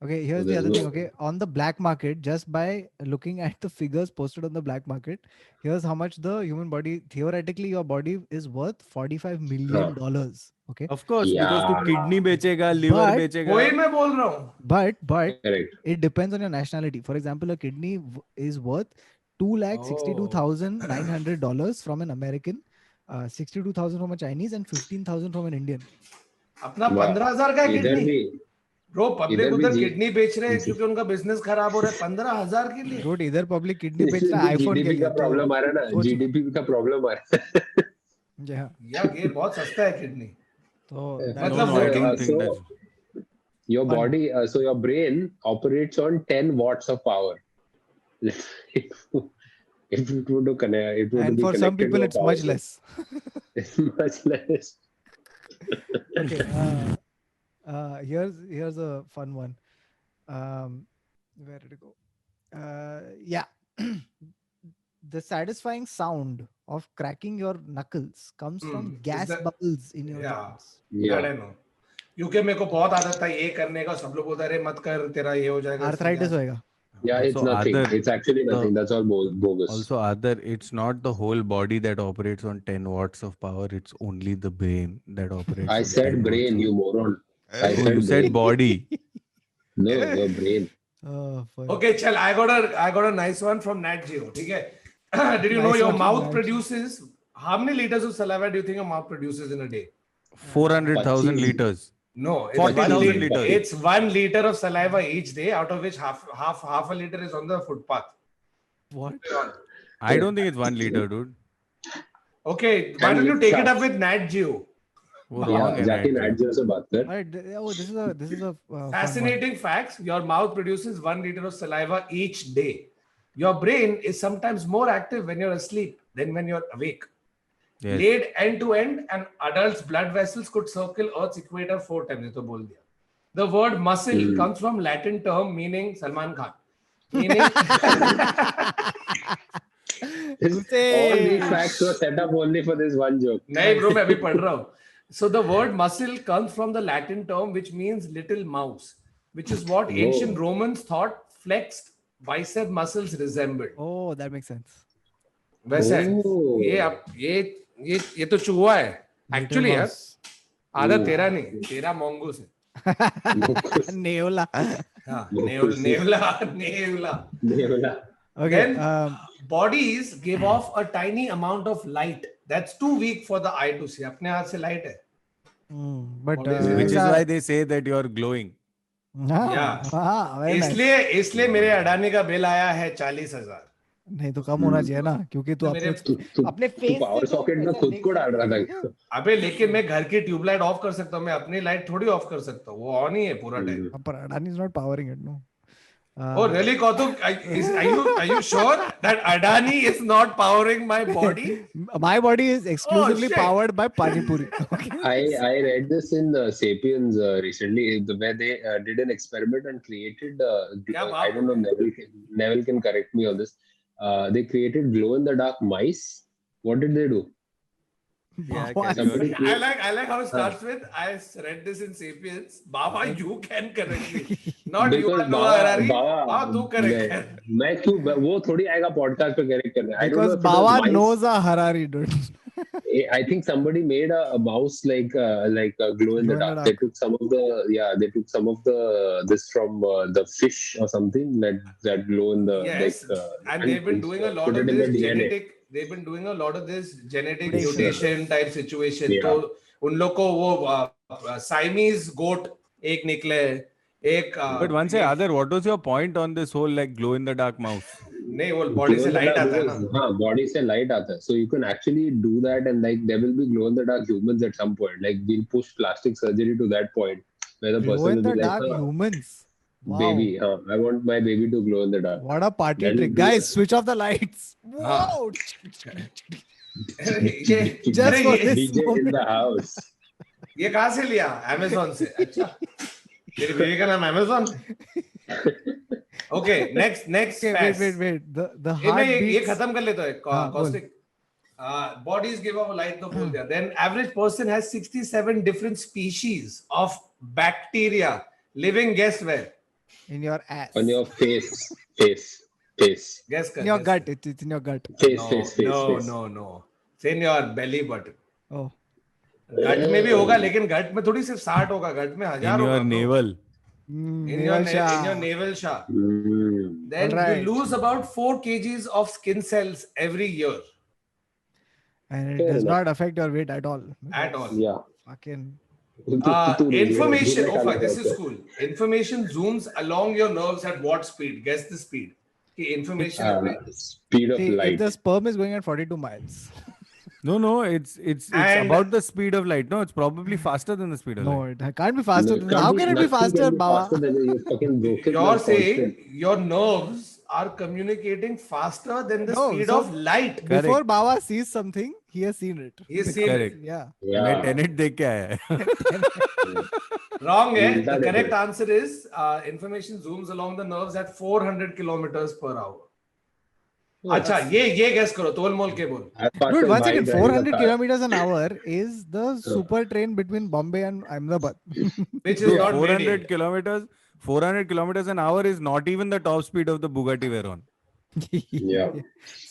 okay, here's the there's other thing. no- Okay, on the black market, just by looking at the figures posted on the black market, here's how much the human body, theoretically, your body is worth $45 million. Okay, Of course, because tu Yeah. kidney बेचेगा, liver But- बेचेगा. वही मैं बोल रहा हूँ. but Correct. it depends on your nationality. For example, a kidney is worth $262,900 from an American, 62,000 from a Chinese, and 15,000 from an Indian. अपना वाह। 15,000 का इधर किडनी भी ब्रो, पब्लिक इधर भी उधर जी किडनी बेच रहे हैं जी क्योंकि उनका बिजनेस खराब हो रहा है 15,000 के लिए। Dude, इधर पब्लिक किडनी बेच रहा है आईफोन के जीडीपी लिए, का प्रॉब्लम आ रहा है ना, सोच लो। जीडीपी का प्रॉब्लम आ रहा है। Yeah. ये बहुत सस्ता है किडनी। So मतलब No, I वो don't think so that's. your Fun. body, so your brain operates on 10 watts of power. If it would to connect, it would and be for some connected people to a it's power much source. less. It's much less. Okay. Here's a fun one. Where did it go? Yeah. The satisfying sound of cracking your knuckles comes from is gas the bubbles in your yeah joints. Yeah. I don't know, क्योंकि मेरे को बहुत आदत था ये करने का, सब लोग बोलते अरे मत कर तेरा ये हो जाएगा, इससे Arthritis क्या। होएगा. Yeah, it's Also, nothing. other It's actually nothing. That's all bogus. also other it's not the whole body that operates on 10 watts of power. It's only the brain that operates I on 10 said watts brain, of. you moron. I Oh, said you said brain. body. No, your brain. Oh, funny. Okay, chal, I got a nice one from Nat Geo. ठीक है? Did you know Nice your one from mouth Nat Geo. produces how many liters of saliva do you think your mouth produces in a day? 400,000 Pachis. liters. No, it's 40,000 1 liter. liters. It's 1 liter of saliva each day, out of which half a liter is on the footpath. What? I don't think it's 1 liter, dude. Okay, why And don't you lift take it up charts. with Nat Geo? वो wrong Yeah, है जाके Nat Geo. Nat Geo से बात कर. Alright, this is a fun one. Fascinating facts. Your mouth produces 1 liter of saliva each day. Your brain is sometimes more active when you're asleep than when you're awake. Yes. Laid end to end, an adult's blood vessels could circle Earth's equator 4 times. ये तो बोल दिया. The word muscle comes from Latin term meaning Salman Khan. Meaning All these facts were set up only for this one joke. नहीं bro, मैं अभी पढ़ रहा हूँ. So the word muscle comes from the Latin term which means little mouse, which is what ancient Romans thought flexed bicep muscles resembled. Oh, that makes sense. वैसे Oh. ये तो चूहा है एक्चुअली यार. आधा तेरा नहीं, तेरा mongoose है. Neola. हाँ, नेवला. Okay. Then bodies give off a tiny amount of light that's too weak for the eye to see. अपने हाथ से light है. But Which is why they say that you're glowing. Yeah. very nice. इसलिए मेरे अडानी का bill आया है 40,000. नहीं तो कम होना चाहिए ना, क्योंकि तू अपने face पावर सॉकेट में खुद को डाल रहा था. अबे लेकिन मैं घर की ट्यूबलाइट ऑफ कर सकता हूँ, मैं अपनी लाइट थोड़ी ऑफ कर सकता हूँ, वो ऑन ही है पूरा टाइम. पर Adani is not powering it, no. Oh really, Kautuk? Are you sure that Adani is not powering my body? My body is exclusively shit. powered by Pani Puri. Okay. I read this in Sapiens recently, where they did an experiment and created. I don't know. Neville can correct me on this. They created glow in the dark mice. What did they do? Yeah, What? Somebody I like how it starts with, I read this in Sapiens. Baba, you can correct me. Not you are Noah Harari. Baba, तू correct कर. मैं क्यों वो थोड़ी आएगा podcast पे correct करने. I don't know Because if it was Baba mice. knows a Harari, dude. I think somebody made a mouse like a glow in the dark. They took some of the this from the fish or something that glow in the Yes, and they've been doing a lot put of it in the this DNA. genetic. They've been doing a lot of this genetic Mutation. mutation type situation. Yeah. तो उन लोग को वो Siamese goat एक निकले, एक. But once say other, what was your point on this whole like glow in the dark mouse? नहीं, वो body से light आता है ना. हाँ, body से light आता है. So you can actually do that, and like there will be glow in the dark humans at some point. Like we'll push plastic surgery to that point where the Glow person in will the be dark like, humans. Wow. baby, I want my baby to glow in the dark. What a party That will trick. be Guys, switch off the lights. Whoa. ये Just for this DJ in moment. the house. ये कहाँ से लिया? Amazon से. अच्छा. तेरी बीवी का नाम Amazon? Okay, next Okay, facts. wait. The ये heart ये खत्म कर लेता है. हाँ, बोल. Caustic. Bodies give off light तो बोल दिया. Then average person has 67 different species of bacteria living. Guess where? in your ass. On your face. Guess कर. In your guess gut. कर. It's in your gut. Face. No. It's in your belly button. Oh. गट में भी होगा, लेकिन गट में थोड़ी सिर्फ 60 होगा, गट में In 1000 your होगा. navel. In your navel shaft. then Alright. you lose about 4 kgs of skin cells every year. And it Fair does enough. not affect your weight at all. At all. Yeah. Fucking. Information. Oh fuck, this is cool. Information zooms along your nerves at what speed? Guess the speed. Okay, information. Speed of See, if light. the sperm is going at 42 miles. No, it's And- about the speed of light. No, it's probably faster than the speed of No, light. it can't be faster. No, How can it be nothing faster, can be Baba? faster than you fucking broken You're your saying constant. your nerves are communicating faster than the No, speed so- of light. Correct. Before Baba sees something, he has seen it. He has seen Correct. it. Yeah. मैं Yeah. Tenet देख के आया है. Wrong, eh? That The is correct it. answer is information zooms along the nerves at 400 kilometers per hour. अच्छा ये guess करो तोल मोल के बोल. As fast Dude, as one bike second. driving a 400 car. kilometers an hour is the super train between Bombay and Ahmedabad. Which is not 400 made. kilometers. 400 kilometers an hour is not even the top speed of the Bugatti Veyron. Yeah.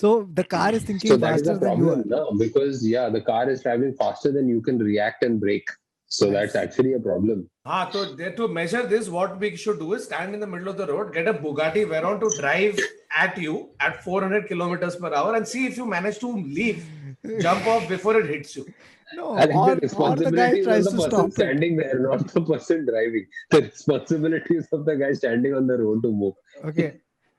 So the car is thinking So that is faster the than you are. problem, no? Because the car is traveling faster than you can react and brake. So that's actually a problem. हाँ तो there to measure this, what we should do is stand in the middle of the road, get a Bugatti Veyron to drive at you at 400 kilometers per hour, and see if you manage to leave, jump off before it hits you. No, I think or the the guy responsibility is tries on to the stop person it. standing there, not the person driving. The responsibility is of the guy standing on the road to move. Okay.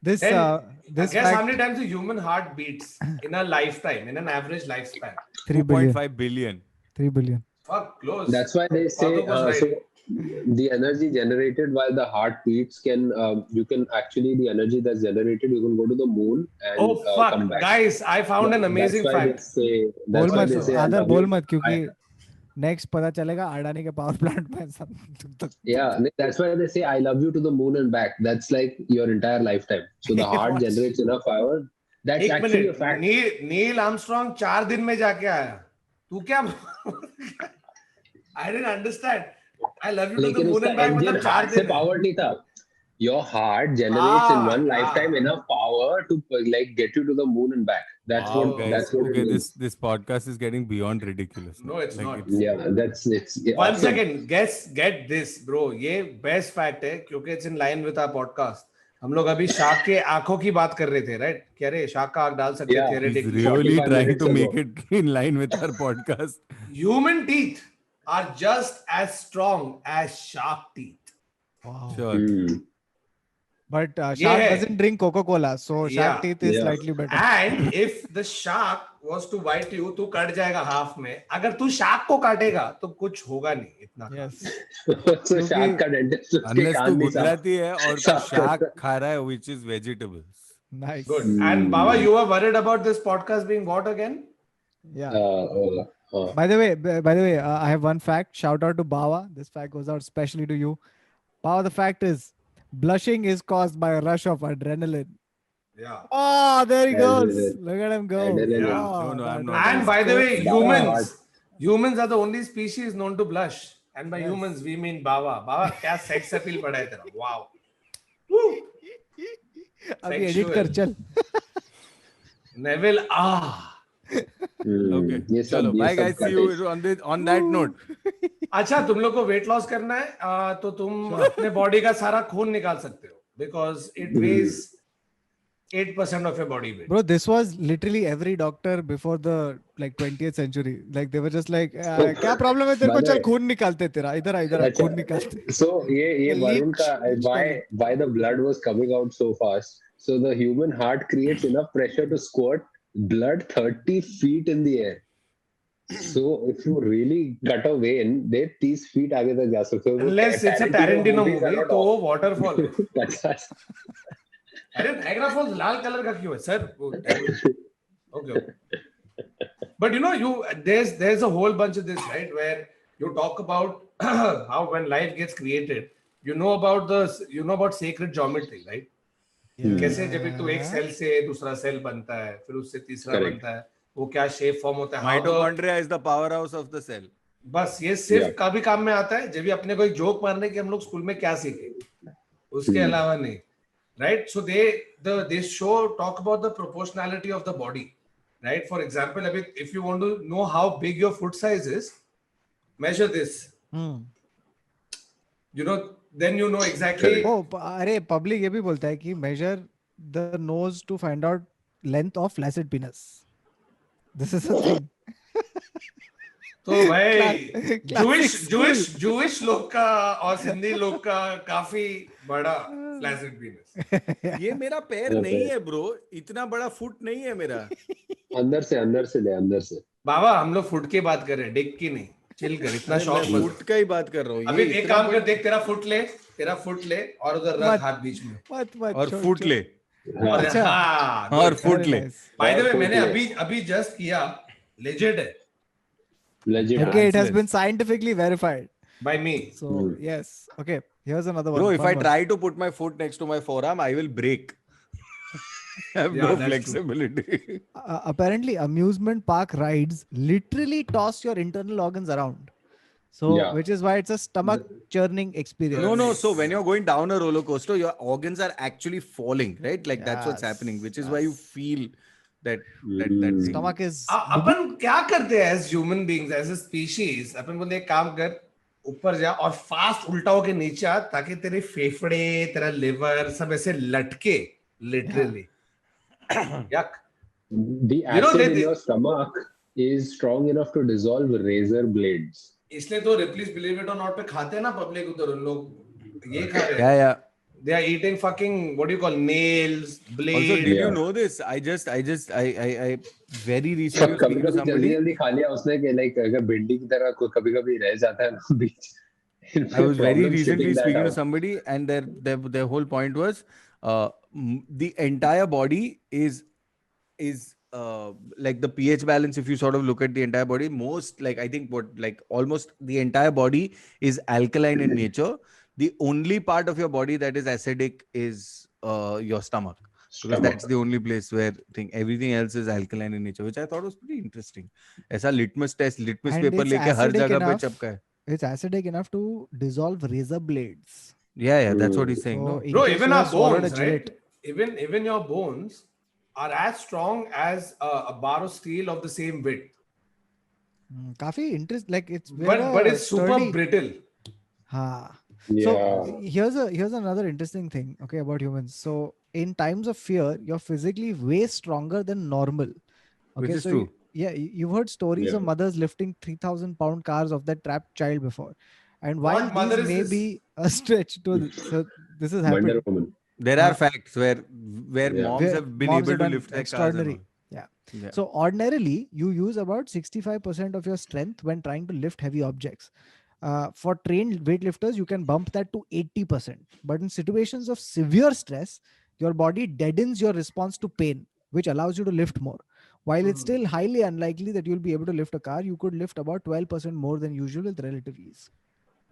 This Then, this guess how fact, many times the human heart beats in a lifetime, in an average lifespan? 3 billion. 2.5 billion. 3 billion. Fuck, close. That's why they say Father was so. right. The energy generated while the heart beats you can actually the energy that's generated you can go to the moon and Oh fuck, come back. guys! I found an amazing that's why fact. That's बोल why मत they say I आदर love बोल you. मत क्योंकि next पता चलेगा अडानी के power plant में सब Yeah, that's why they say I love you to the moon and back. That's like your entire lifetime. So the heart generates enough power. That's एक actually a minute, fact. Neil Armstrong 4 दिन में जाके आया. तू क्या? I didn't understand. I love you to the लेकिन moon उसका and back engine मतलब 4 heart से दिन. power नहीं था. Your heart generates in one Ah, lifetime enough power to like get you to the moon and back. That's Wow, what. guys. That's what. Okay, it means. this podcast is getting beyond ridiculous. No, it's not. Yeah, that's it's. Yeah, One second, get this, bro. ये best fact है क्योंकि it's in line with our podcast. हम लोग अभी shark के आंखों की बात कर रहे थे, right? कह रहे शार्क का आंख डाल सकते Yeah. He's theoretically. really 45 trying minutes to ago. make it in line with our podcast. Human teeth are just as strong as shark teeth. wow. Sure. Hmm. But shark Yeah. doesn't drink Coca-Cola, so shark Yeah. teeth is Yeah. slightly better. And if the shark was to bite you, तू cut जाएगा half में. अगर तू shark को काटेगा तो कुछ होगा नहीं इतना. Yes. So shark का dentist उसके Unless कान तू नहीं साफ. गुजराती है और तू साफ शाक करता. खा रहा है which is vegetables. Nice. Good. And Baba, you were worried about this podcast being what again? Yeah. Uh, By the way, I have one fact. Shout out to Bawa. This fact goes out especially to you. Bawa, the fact is, blushing is caused by a rush of adrenaline. Yeah. Oh, there he goes. Adrenaline. Look at him go. Adrenaline. Oh, No, the I'm not. adrenaline And by the way, is humans are the only species known to blush. And by humans, we mean Baba. Baba, क्या sex appeal पड़ा है तेरा? Wow. Woo. अभी edit कर चल. Neville, ah. Okay. ये चलो, सब bye guys. See कटे. you on that note. अच्छा तुम लोग को वेट लॉस करना है तो तुम अपने बॉडी का सारा खून निकाल सकते हो because it was 8% of your body weight. Bro, this was literally every doctor before the like 20th century. Like they were just like, क्या problem है तेरे को? चल खून निकालते तेरा. इधर आ अच्छा. खून निकालते. So ये The वरुण का leech- why the blood was coming out so fast. So the human heart creates enough pressure to squirt blood 30 feet in the air. So if you really cut a vein, they 30 feet आगे तक जा सकते हो. Unless it's a Tarantino movies are movie not तो वो off. waterfall है. That's- अरे Niagara false लाल colour का क्यों है sir? Okay. But you know, there's a whole bunch of this, right? Where you talk about how when life gets created, you know about sacred geometry, right? कैसे जब तू एक cell से दूसरा cell बनता है, फिर उससे तीसरा Correct. बनता है, वो क्या शेप फॉर्म होता है, how the- Mitochondria is the powerhouse of the cell. बस ये सिर्फ Yeah. कभी काम में आता है जब भी अपने को एक जोक मारने की हम लोग स्कूल में क्या सीखे, उसके अलावा नहीं, right? So they show talk about the proportionality of the body, right? For example, if you want to know how big your foot size is, measure this. You know, then you know exactly. अरे public ये भी बोलता है कि measure the nose to find out length of flaccid penis. This is a thing. तो भाई Classic Jewish लोग का और सिंधी लोग का काफी बड़ा flaccid penis. ये मेरा पैर मेरा नहीं पैर। है ब्रो, इतना बड़ा फुट नहीं है मेरा. अंदर से बाबा हम लोग फुट की बात कर रहे हैं, डिक की नहीं. चिल कर, इतना अरे शौक मैं मत. फुट का ही बात कर रहा हूँ. अभी ये एक इतना काम कर, बड़ा- देख तेरा फुट ले और उधर रख मत- हाथ बीच में. मत और छोड़, फुट छोड़। ले हाँ, अच्छा। हाँ, और good. फुट Very ले. nice. By the way, और मैंने फुट ले। अभी जस्ट किया, legit है legit. Okay, it has Priceless. been scientifically verified. by me. So Hmm. yes. Okay, here's another one. Bro, if fun I one. try to put my foot next to my forearm, I will break. I have Yeah, no that's flexibility. Apparently, amusement park rides literally toss your internal organs around. So, Yeah. which is why it's a stomach churning experience. No. So when you're going down a roller coaster, your organs are actually falling, right? Like that's what's Yes, happening, which is why you yes. feel that Hmm. thing. Stomach is. अपन क्या करते हैं as human beings, as a species? अपन बोलते हैं एक काम कर, ऊपर जा और फास्ट उल्टा होके नीचे आ, ताकि तेरे फेफड़े, तेरा लिवर सब ऐसे लटके, literally. Yuck. The You know, acid in they- your stomach is strong enough to dissolve razor blades. इसलिए तो रिप्लेस बिलीव इट और नॉट पे खाते हैं ना पब्लिक, उधर उन लोग ये खा रहे हैं. Yeah. They are eating fucking, what do you call, nails, blades. Also, did you Yeah. know this? I very recently was कभी speaking to कभी जल्दी somebody. जल्दी खा लिया उसने कि like अगर भिंडी की तरह कभी कभी रह जाता है ना बीच. I was very Problem recently shitting that speaking to out. somebody, and their whole point was the entire body is like the pH balance. If you sort of look at the entire body, most like I think almost the entire body is alkaline in nature. The only part of your body that is acidic is your stomach. Because that's the only place where everything else is alkaline in nature, which I thought was pretty interesting. ऐसा litmus And paper it's लेके हर acidic जगह पे enough. चपका है. It's acidic enough to dissolve razor blades. Yeah, that's what he's saying. So, No, in Bro, case even you our have swallowed bones, a gillette. right? Even your bones are as strong as a bar of steel of the same width. काफी interest, like it's But it's super sturdy. brittle. हाँ. Yeah. So here's another interesting thing, okay, about humans. So in times of fear, you're physically way stronger than normal. Which Okay, is so true. you've heard stories of Yeah. mothers lifting 3,000-pound cars of their trapped child before. And while What mother these is may this? be a stretch to so this has Wonder happened. Woman. There are Uh, facts where Yeah. moms Where have been moms able have to done lift their cars and extraordinary. all. Yeah. Yeah. So ordinarily, you use about 65% of your strength when trying to lift heavy objects. For trained weightlifters, you can bump that to 80%. But in situations of severe stress, your body deadens your response to pain, which allows you to lift more. While it's still highly unlikely that you'll be able to lift a car, you could lift about 12% more than usual with relative ease.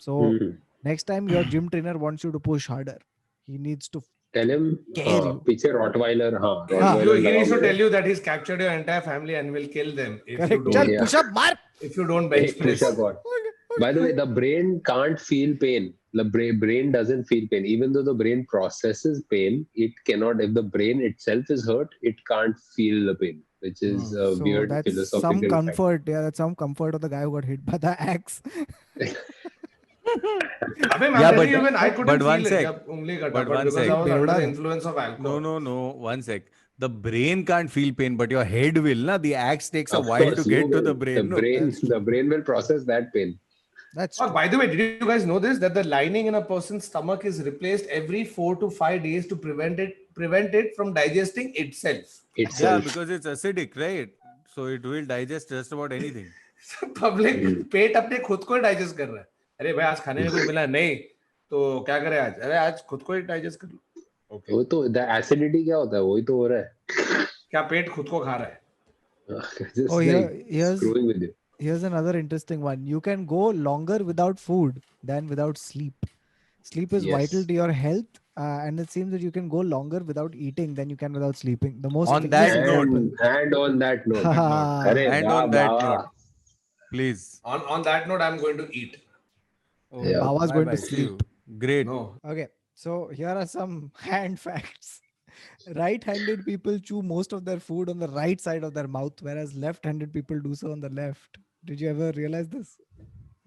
So Hmm. next time your gym trainer wants you to push harder, he needs to Tell him Care you. पीछे Rottweiler हाँ He Rottweiler needs to लगाओगे. tell you that he's captured your entire family and will kill them if you correct. don't. Chal, Yeah. push up, mar. If you don't bench Hey, press. push up on. By the way, the brain can't feel pain. The brain doesn't feel pain. Even though the brain processes pain, it cannot. If the brain itself is hurt, it can't feel the pain, which is a So weird that's philosophical some fact. comfort. Yeah, that's some comfort of the guy who got hit by the axe. Abhi, I'm Yeah, telling but- you, even I couldn't but feel one it. sec. जब उंगली कटा, But but one because sec. I was under Beoda the na. influence of alcohol. No. 1 sec. The brain can't feel pain, but your head will. Na? The axe takes a Of while course, to you get to will. the brain. no? The brain will process that pain. That's Oh, true. by the way, did you guys know this? That the lining in a person's stomach is replaced every 4 to 5 days to prevent it from digesting itself. Yeah, Itself. because it's acidic, right? So it will digest just about anything. Public पेट अपने खुद को digest कर रहा है. अरे भाई आज खाने में कुछ मिला नहीं तो क्या करें आज? अरे आज खुद को ही डाइजेस्ट कर लो. Okay. वो तो the acidity क्या होता है वही तो हो रहा है. क्या पेट खुद को खा रहा है? Just Oh, like here's screwing with you. here's another interesting one. You can go longer without food than without sleep. Sleep is Yes. vital to your health, and it seems that you can go longer without eating than you can without sleeping. The most On that efficient note- example. And on that note, Ah. अरे And वाह, on that वाह. note, please. On that note, I'm going to eat. Oh, Yeah. Baba's bye going bye. to See you. sleep. Great. No. Okay, so here are some hand facts. Right-handed people chew most of their food on the right side of their mouth, whereas left-handed people do so on the left. Did you ever realize this?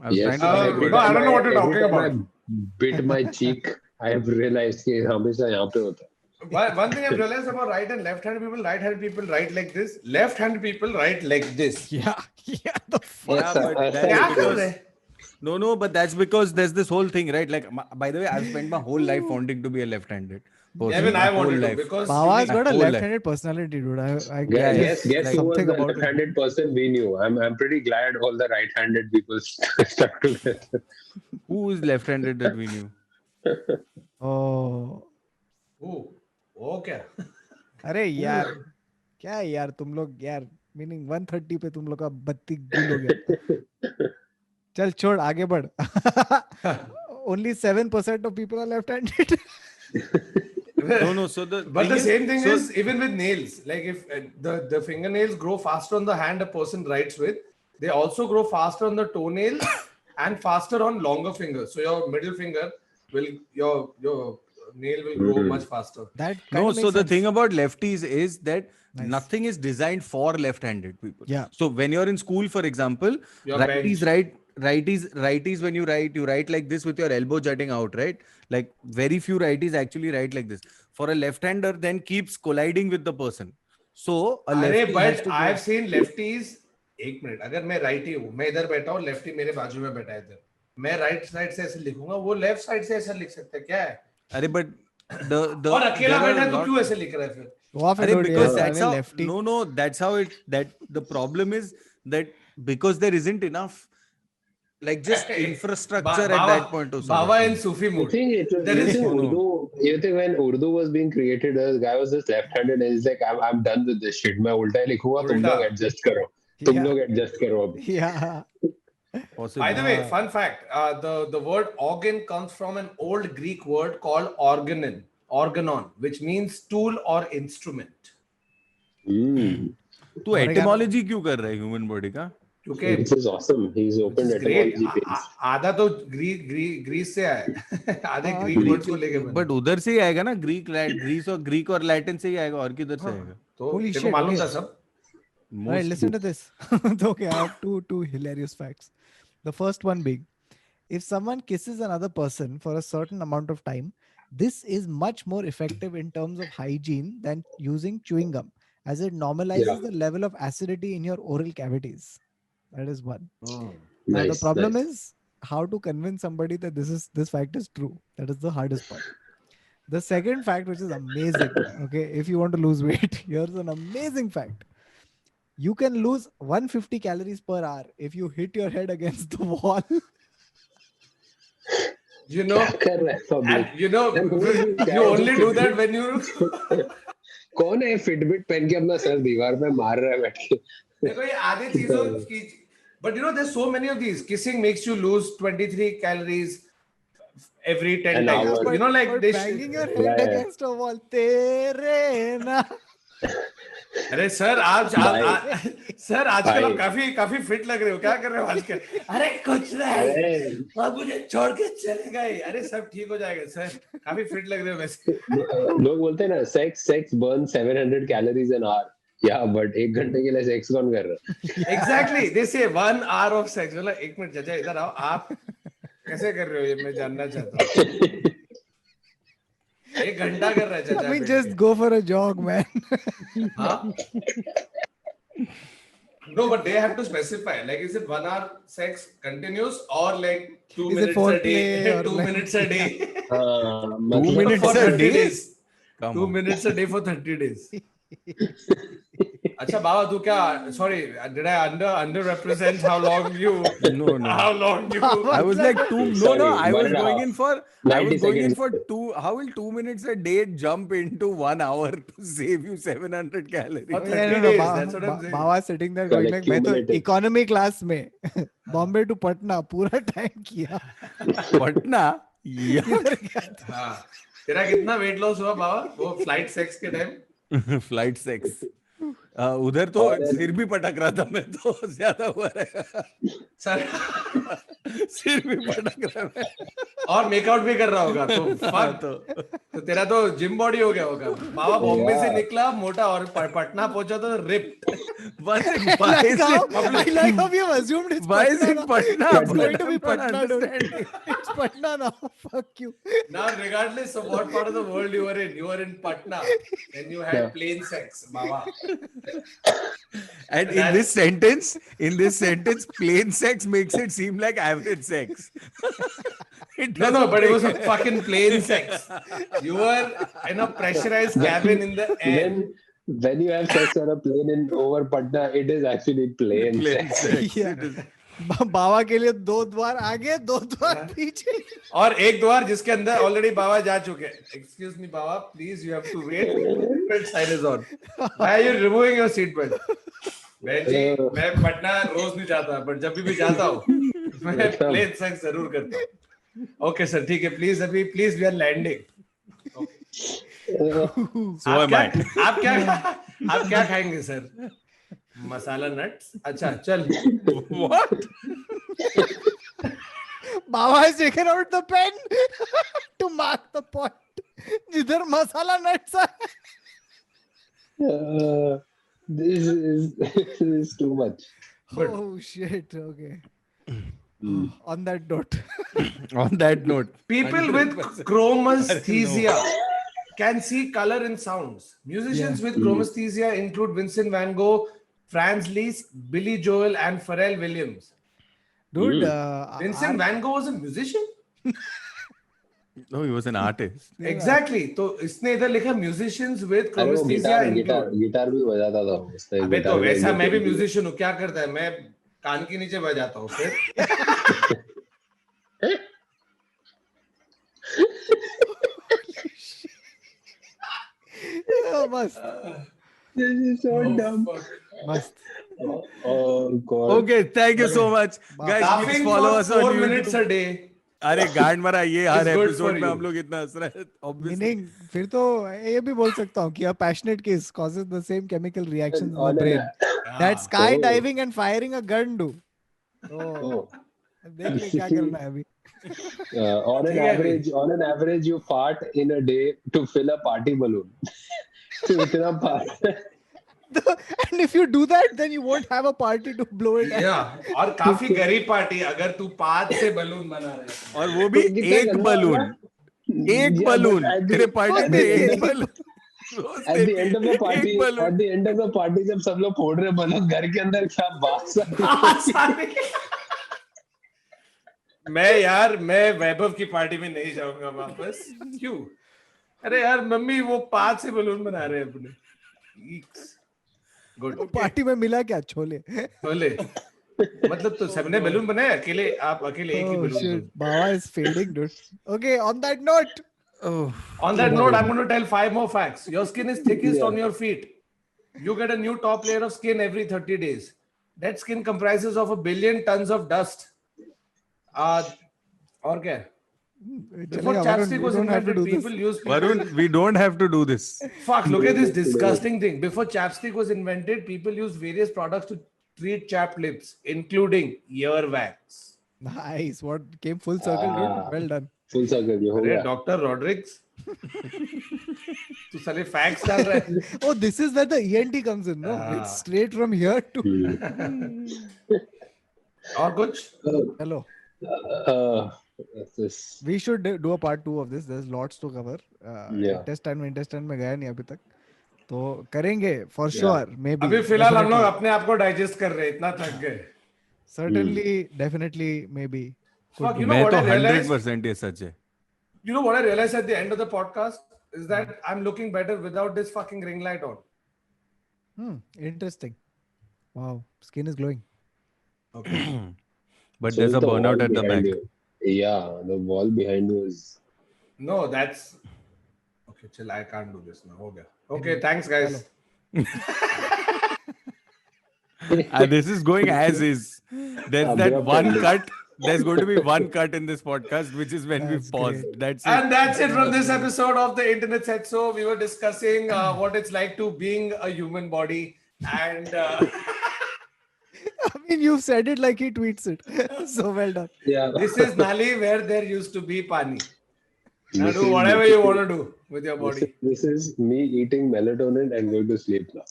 I was Yes, trying to think every about I it. don't know what you're every talking time I bit my cheek. I have realized कि हमेशा यहाँ पे होता है. One thing I've realized about right and left-handed people, right-handed people write like this, left-handed people write like this. Yeah, yeah. The fuck. Yeah, but ऐसा that's क्या कर because रहे हैं? no, but that's because there's this whole thing, right? Like, by the way, I've spent my whole life wanting to be a left-handed person. Even my I whole wanted to life. because Baba's you got a whole life. left-handed personality, dude. I Yeah, guess like who was something the about it. left-handed person we knew. I'm pretty glad all the right-handed people stuck together. Who is left-handed that we knew? Oh, वो क्या? अरे यार क्या है यार तुम लोग यार मीनिंग 130 पे तुम लोग का बत्ती गुल हो गया चल छोड़ आगे बढ़ only 7% of people are left-handed No. So the But the same thing so- is even with nails. Like if the fingernails grow faster on the hand a person writes with, they also grow faster on the toenail and faster on longer fingers. So your middle finger will your nail will grow much faster. that No, kind of so makes the sense. thing about lefties is that Nice. nothing is designed for left-handed people. Yeah. So when you're in school, for example, Your righties bench. righties when you write like this with your elbow jutting out, right? Like very few righties actually write like this. For a left-hander, then keeps colliding with the person. So a अरे lefty has but to I've seen lefties. एक minute अगर मैं righty हूँ मैं इधर बैठा हूँ lefty मेरे बाजू में बैठा है इधर मैं राइट साइड से ऐसे लिखूंगा वो लेफ्ट साइड से ऐसा लिख सकता है क्या है अरे but the और अकेला there are बैठा है तो lot- क्यों ऐसे लिख रहा है फिर Go off and Arey, do it, because yeah, that's I'm a how lefty. no that's how it that the problem is that because there isn't enough like just infrastructure at Baba- that point to solve Baba it. in Sufi You mood. think There is- you think when Urdu was being created, the guy was just left-handed and he's like, I'm done with this shit. मैं उल्टा ही लिखूंगा, तुम उल्टा। लोग adjust करो. तुम Yeah. लोग adjust करो अब. Yeah. Possibly. By the way, fun fact: the word organ comes from an old Greek word called organon, which means tool or instrument. तू etymology क्यों कर रहा है human body का? क्योंकि This is awesome. He's which opened is great. etymology page. आधा तो Greece से आया है आधे हाँ, ग्रीक वर्ड्स को लेके बना But उधर से ही आएगा ना ग्रीक और लैटिन से ही आएगा और किधर से आएगा? तो Holy तेरे को shit, मालूम okay. था सब All right, listen to this. Okay, I have two hilarious facts. The first one being, if someone kisses another person for a certain amount of time, this is much more effective in terms of hygiene than using chewing gum, as it normalizes Yeah. the level of acidity in your oral cavities. That is one. Now the Nice, problem nice. is how to convince somebody that this fact is true. That is the hardest part. The second fact, which is amazing, okay, if you want to lose weight, here's an amazing fact. You can lose 150 calories per hour if you hit your head against the wall. you know क्या कर रहा है public? and you know Then who is this guy you who only do Fitbit- that when you कौन है Fitbit पहन के अपना sir दीवार पे मार रहा है बैठ के? देखो ये आधे चीजों की but you know there's so many of these kissing makes you lose 23 calories every 10 An times hour. you know like But they banging your Yeah, head yeah. against a wall. Tere na. अरे sir आप sir आजकल आप भाई। काफी fit लग रहे हो क्या कर रहे हो आजकल अरे कुछ नहीं अरे आप मुझे छोड़ के चले गए अरे सब ठीक हो जाएगा सर काफी फिट लग रहे हो वैसे लोग बोलते हैं ना sex burn 700 calories an hour या बट 1 घंटे के लिए सेक्स कौन कर रहा है? एग्जैक्टली दे से 1 hour of sex मतलब एक मिनट चाचा इधर आओ आप कैसे कर रहे हो ये मैं जानना चाहता हूँ 1 घंटा कर रहा है I चाचा mean, बैठ just के। go for a jog, man. हाँ? No, but they have to specify. Like, is it 1 hour sex continuous or like 2 Is it minutes a foreplay day? or 2 like- minutes a day. हाँ, 2 मतलब minutes for a 30 day? days. Come 2 on. minutes a day for 30 days. अच्छा बाबा तू क्या sorry did I underrepresent how long you No. how long you I was like two. No, Sorry, I was 1.5. going in for. I 90 was going in seconds. for 2. How will 2 minutes a day jump into 1 hour to save you 700 calories? Oh, Yeah, 30 days, that's what I'm saying. Baba sitting there going like, मैं तो Cumulative. economy class में Bombay to Patna पूरा time किया Patna. Yeah. इधर गया था। हाँ तेरा कितना weight loss हुआ बाबा वो flight sex के time Flight sex. उधर तो सिर भी पटक रहा था मैं तो ज्यादा हुआ रहेगा सर सिर भी पटक रहा है और मेकआउट भी कर रहा होगा तो हाँ, fuck, तो तेरा तो जिम बॉडी हो गया होगा बाबा बॉम्बे से Yeah. निकला मोटा और पटना पहुंचा तो ripped But I why like is how, it I like how we have assumed it's why is it now. Patna? It's going to be But I'm Patna, dude. understanding. It's Patna now. Fuck you. now regardless of what part of the world you were in Patna and you had Yeah. plain sex baba. And in this sentence, plain sex makes it seem like average sex. It No, doesn't but it was a make- fucking plain sex. You were in a pressurized cabin in the air. When you have sex on a plane in over Patna, it is actually plain plain sex. sex. Yeah. It is- बाबा के लिए 2 द्वार आगे 2 द्वार पीछे. और एक द्वार जिसके अंदर ऑलरेडी बाबा जा चुके हैं. Excuse me, Baba, please you have to wait. Seatbelt sign is on. Why are you removing your seatbelt? बहन जी, मैं पटना रोज नहीं जाता, but जब भी जाता हूँ, मैं प्लेन सेक्स जरूर करता हूँ. Okay sir, ठीक है, please we are landing. So am I. आप क्या खाएंगे सर? मसाला नट्स. अच्छा चल. What? Baba has taken out the pen to mark the point. जिधर मसाला nuts है. This is too much. But- Oh shit. Okay. Mm. On that note. On that note, People with 100%. chromesthesia can see color in sounds. Musicians with Mm. chromesthesia include Vincent Van Gogh, Franz Liszt, Billy Joel, and Pharrell Williams. Dude, Vincent Van Gogh was a musician? No, he was an artist. Exactly. तो इसने इधर लिखा musicians with अरे वो chromesthesia guitar include. Guitar भी बजाता था उसने. अबे तो गिटार वैसा मैं भी बजाता था. म्यूजिशियन हूँ. क्या करता है? मैं कान के नीचे बजाता हूँ फिर. मस्त This is so dumb. मस्त. Oh god. Okay, thank you so much, guys. Please Laughing follow for us on 4 YouTube. minutes a day. अरे गांड मरा ये हर It's good एपिसोड for में you. हम लोग इतना हंस रहे हैं obviously. मीनिंग फिर तो ये भी बोल सकता हूँ कि a passionate kiss causes the same chemical reactions in the On brain an, that skydiving and firing a gun do. तो oh, देख ले क्या करना है अभी. on an average, you fart in a day to fill a party balloon. तो इतना fart. And if you do that, then you won't have a party to blow it. Yeah. और काफी गरीब पार्टी अगर तू 5 से बलून बना रहे है. और वो भी कितना एक गंदा बलून होगा? एक Yeah, balloon but at the- तेरे पार्टी at में the end एक of- balloon At the end of the party, एक balloon at the end of the party, जब सब लोग फोड़ रहे बलून घर के अंदर क्या बात है? मैं वैभव की पार्टी में नहीं जाऊंगा वापस. क्यों? अरे यार मम्मी वो 5 से बलून बना रहे हैं अपने. गुड. पार्टी में मिला क्या छोले. बोले मतलब तो सबने बलून बनाए अकेले आप अकेले एक ही Oh balloon. shit, Baba is fading, dude. Okay, on that note, On that note, I'm going to tell 5 more facts. Your skin is thickest Yeah. on your feet. You get a new top layer of skin every 30 days. That skin comprises of 1 billion tons of dust. और क्या? Before चलेगा, chapstick Varun, was we don't have to invented, do people this. used Varun, we don't have to do this. Fuck, look at this disgusting thing. Before chapstick was invented, people used various products to treat chapped lips, including earwax. Nice. What came full circle, dude. Ah. Well done. Full circle ये हो अरे गया. Doctor Rodrigues तू साले facts डाल रहा है. Oh, this is where the ENT comes in, no? Ah. It's straight from here to. और कुछ? Hello. This We should do a part 2 of this. There's lots to cover. Yeah. Intestine में गया नहीं अभी तक. तो करेंगे for sure. Maybe. अभी फिलहाल हम लोग Definitely. अपने आप को डाइजेस्ट कर रहे हैं. इतना थक गए. Certainly, definitely, maybe. Fuck, you know मैं what तो I realized? 100% ये सच है. You know what I realized at the end of the podcast is that I'm looking better without this fucking ring light on. Interesting. Wow, skin is glowing. Okay. But so there's a the burnout wall at the behind back. you. Yeah, the wall behind you is. No, that's okay. Chill, I can't do this now. Okay. Okay, thanks, guys. And this is going as is. There's that one cut. There's going to be one cut in this podcast, which is when we That's paused. great. That's it. And that's it from this episode of the Internet Said So. We were discussing what it's like to being a human body and mean, you said it like he tweets it. So well done. Yeah. This is Nali where there used to be pani. Now This do is- whatever this you is- want to do with your body. This is me eating melatonin and going to sleep now.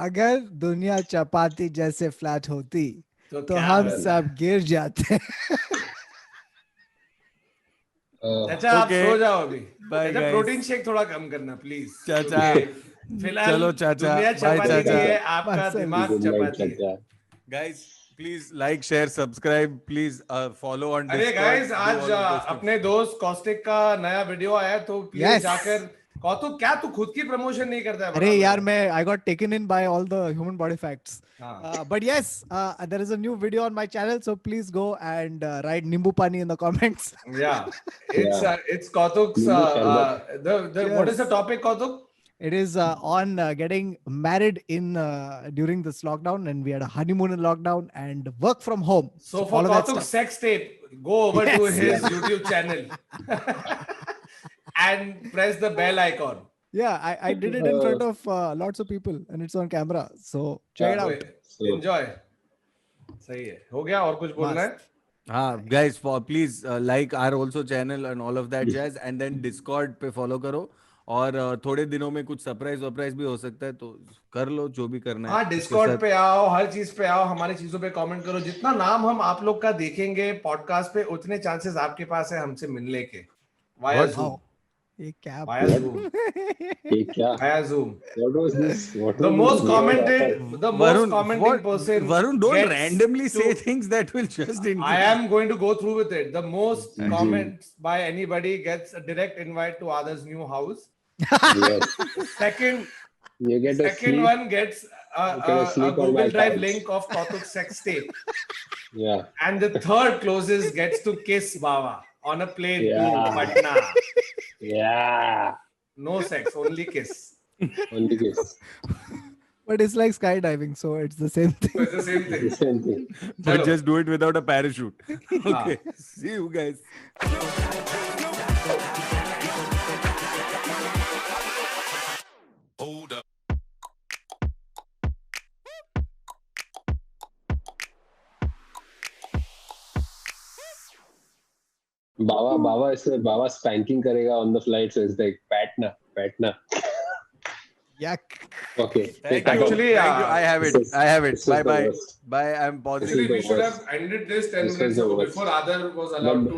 अगर दुनिया चपाती जैसे flat होती तो तो क्या हम करना? सब गिर जाते. चाचा आप Okay. सो जाओ अभी. Bye, चाचा guys. प्रोटीन शेक थोड़ा कम करना प्लीज. चाचा. फिलहाल चलो चाचा. दुनिया Bye, चपाती चाचा. नहीं है, आपका Marcel. दिमाग Good night, चपाती है. Chacha. Guys, please like, share, subscribe. Please follow on अरे Discord. गाइस do आज all of those things. अपने दोस्त कॉस्टिक का नया वीडियो आया तो प्लीज Yes. जाकर कौतुक क्या तू खुद की प्रमोशन नहीं करता है? अरे यार मैं I got taken in by all the human body facts. हाँ. But yes, there is a new video on my channel, so please go and write Nimbu Pani in the comments. Yeah, it's Kautuk's. The what is the topic, Kautuk? It is on getting married in during this lockdown, and we had a honeymoon in lockdown and work from home. So for all of that Kautuk's stuff. sex tape, go over to Yes. his YouTube channel and press the bell icon. Yeah, I did it in front of lots of people, and it's on camera. So check it out. Enjoy. सही है. हो गया और कुछ बोलना है? Guys, please like our also channel and all of that jazz, and then Discord पे follow करो. और थोड़े दिनों में कुछ सरप्राइज भी हो सकता है, तो कर लो जो भी करना है. हाँ, डिस्कॉर्ड पे आओ, हर चीज पे आओ, हमारी चीजों पे कमेंट करो. जितना नाम हम आप लोग का देखेंगे पॉडकास्ट पे, उतने चांसेस आपके पास है हमसे मिलने के. Via What? Zoom. Wow. ये क्या? Via Zoom. ये क्या? Via Zoom. What was this? What The was most this? commented, the most commenting what- person. Varun, don't gets randomly to- say things that will just increase. I am going to go through with it. The most comments by anybody gets a direct invite to Adar's new house. Yes. Second, You get a second sleep. one gets a can sleep on my Google Drive couch. link of Kautuk's sex tape. Yeah. And the third closest gets to kiss Baba on a plane to Yeah. Patna. Yeah. No sex, only kiss. Only kiss. But it's like skydiving, so it's the same thing. So it's the same thing. Same thing. But Chalo. just do it without a parachute. Okay. See you guys. Hold up. Baba spanking karega on the flight, so it's like Patna. Yuck. Okay. Thank cut you. off. Thank you. I have This it. is- I have it. this is Bye the bye. worst. Bye. I'm pausing. Actually, we the should worst. have ended this 10 This minutes was the ago worst. before Adar was allowed to.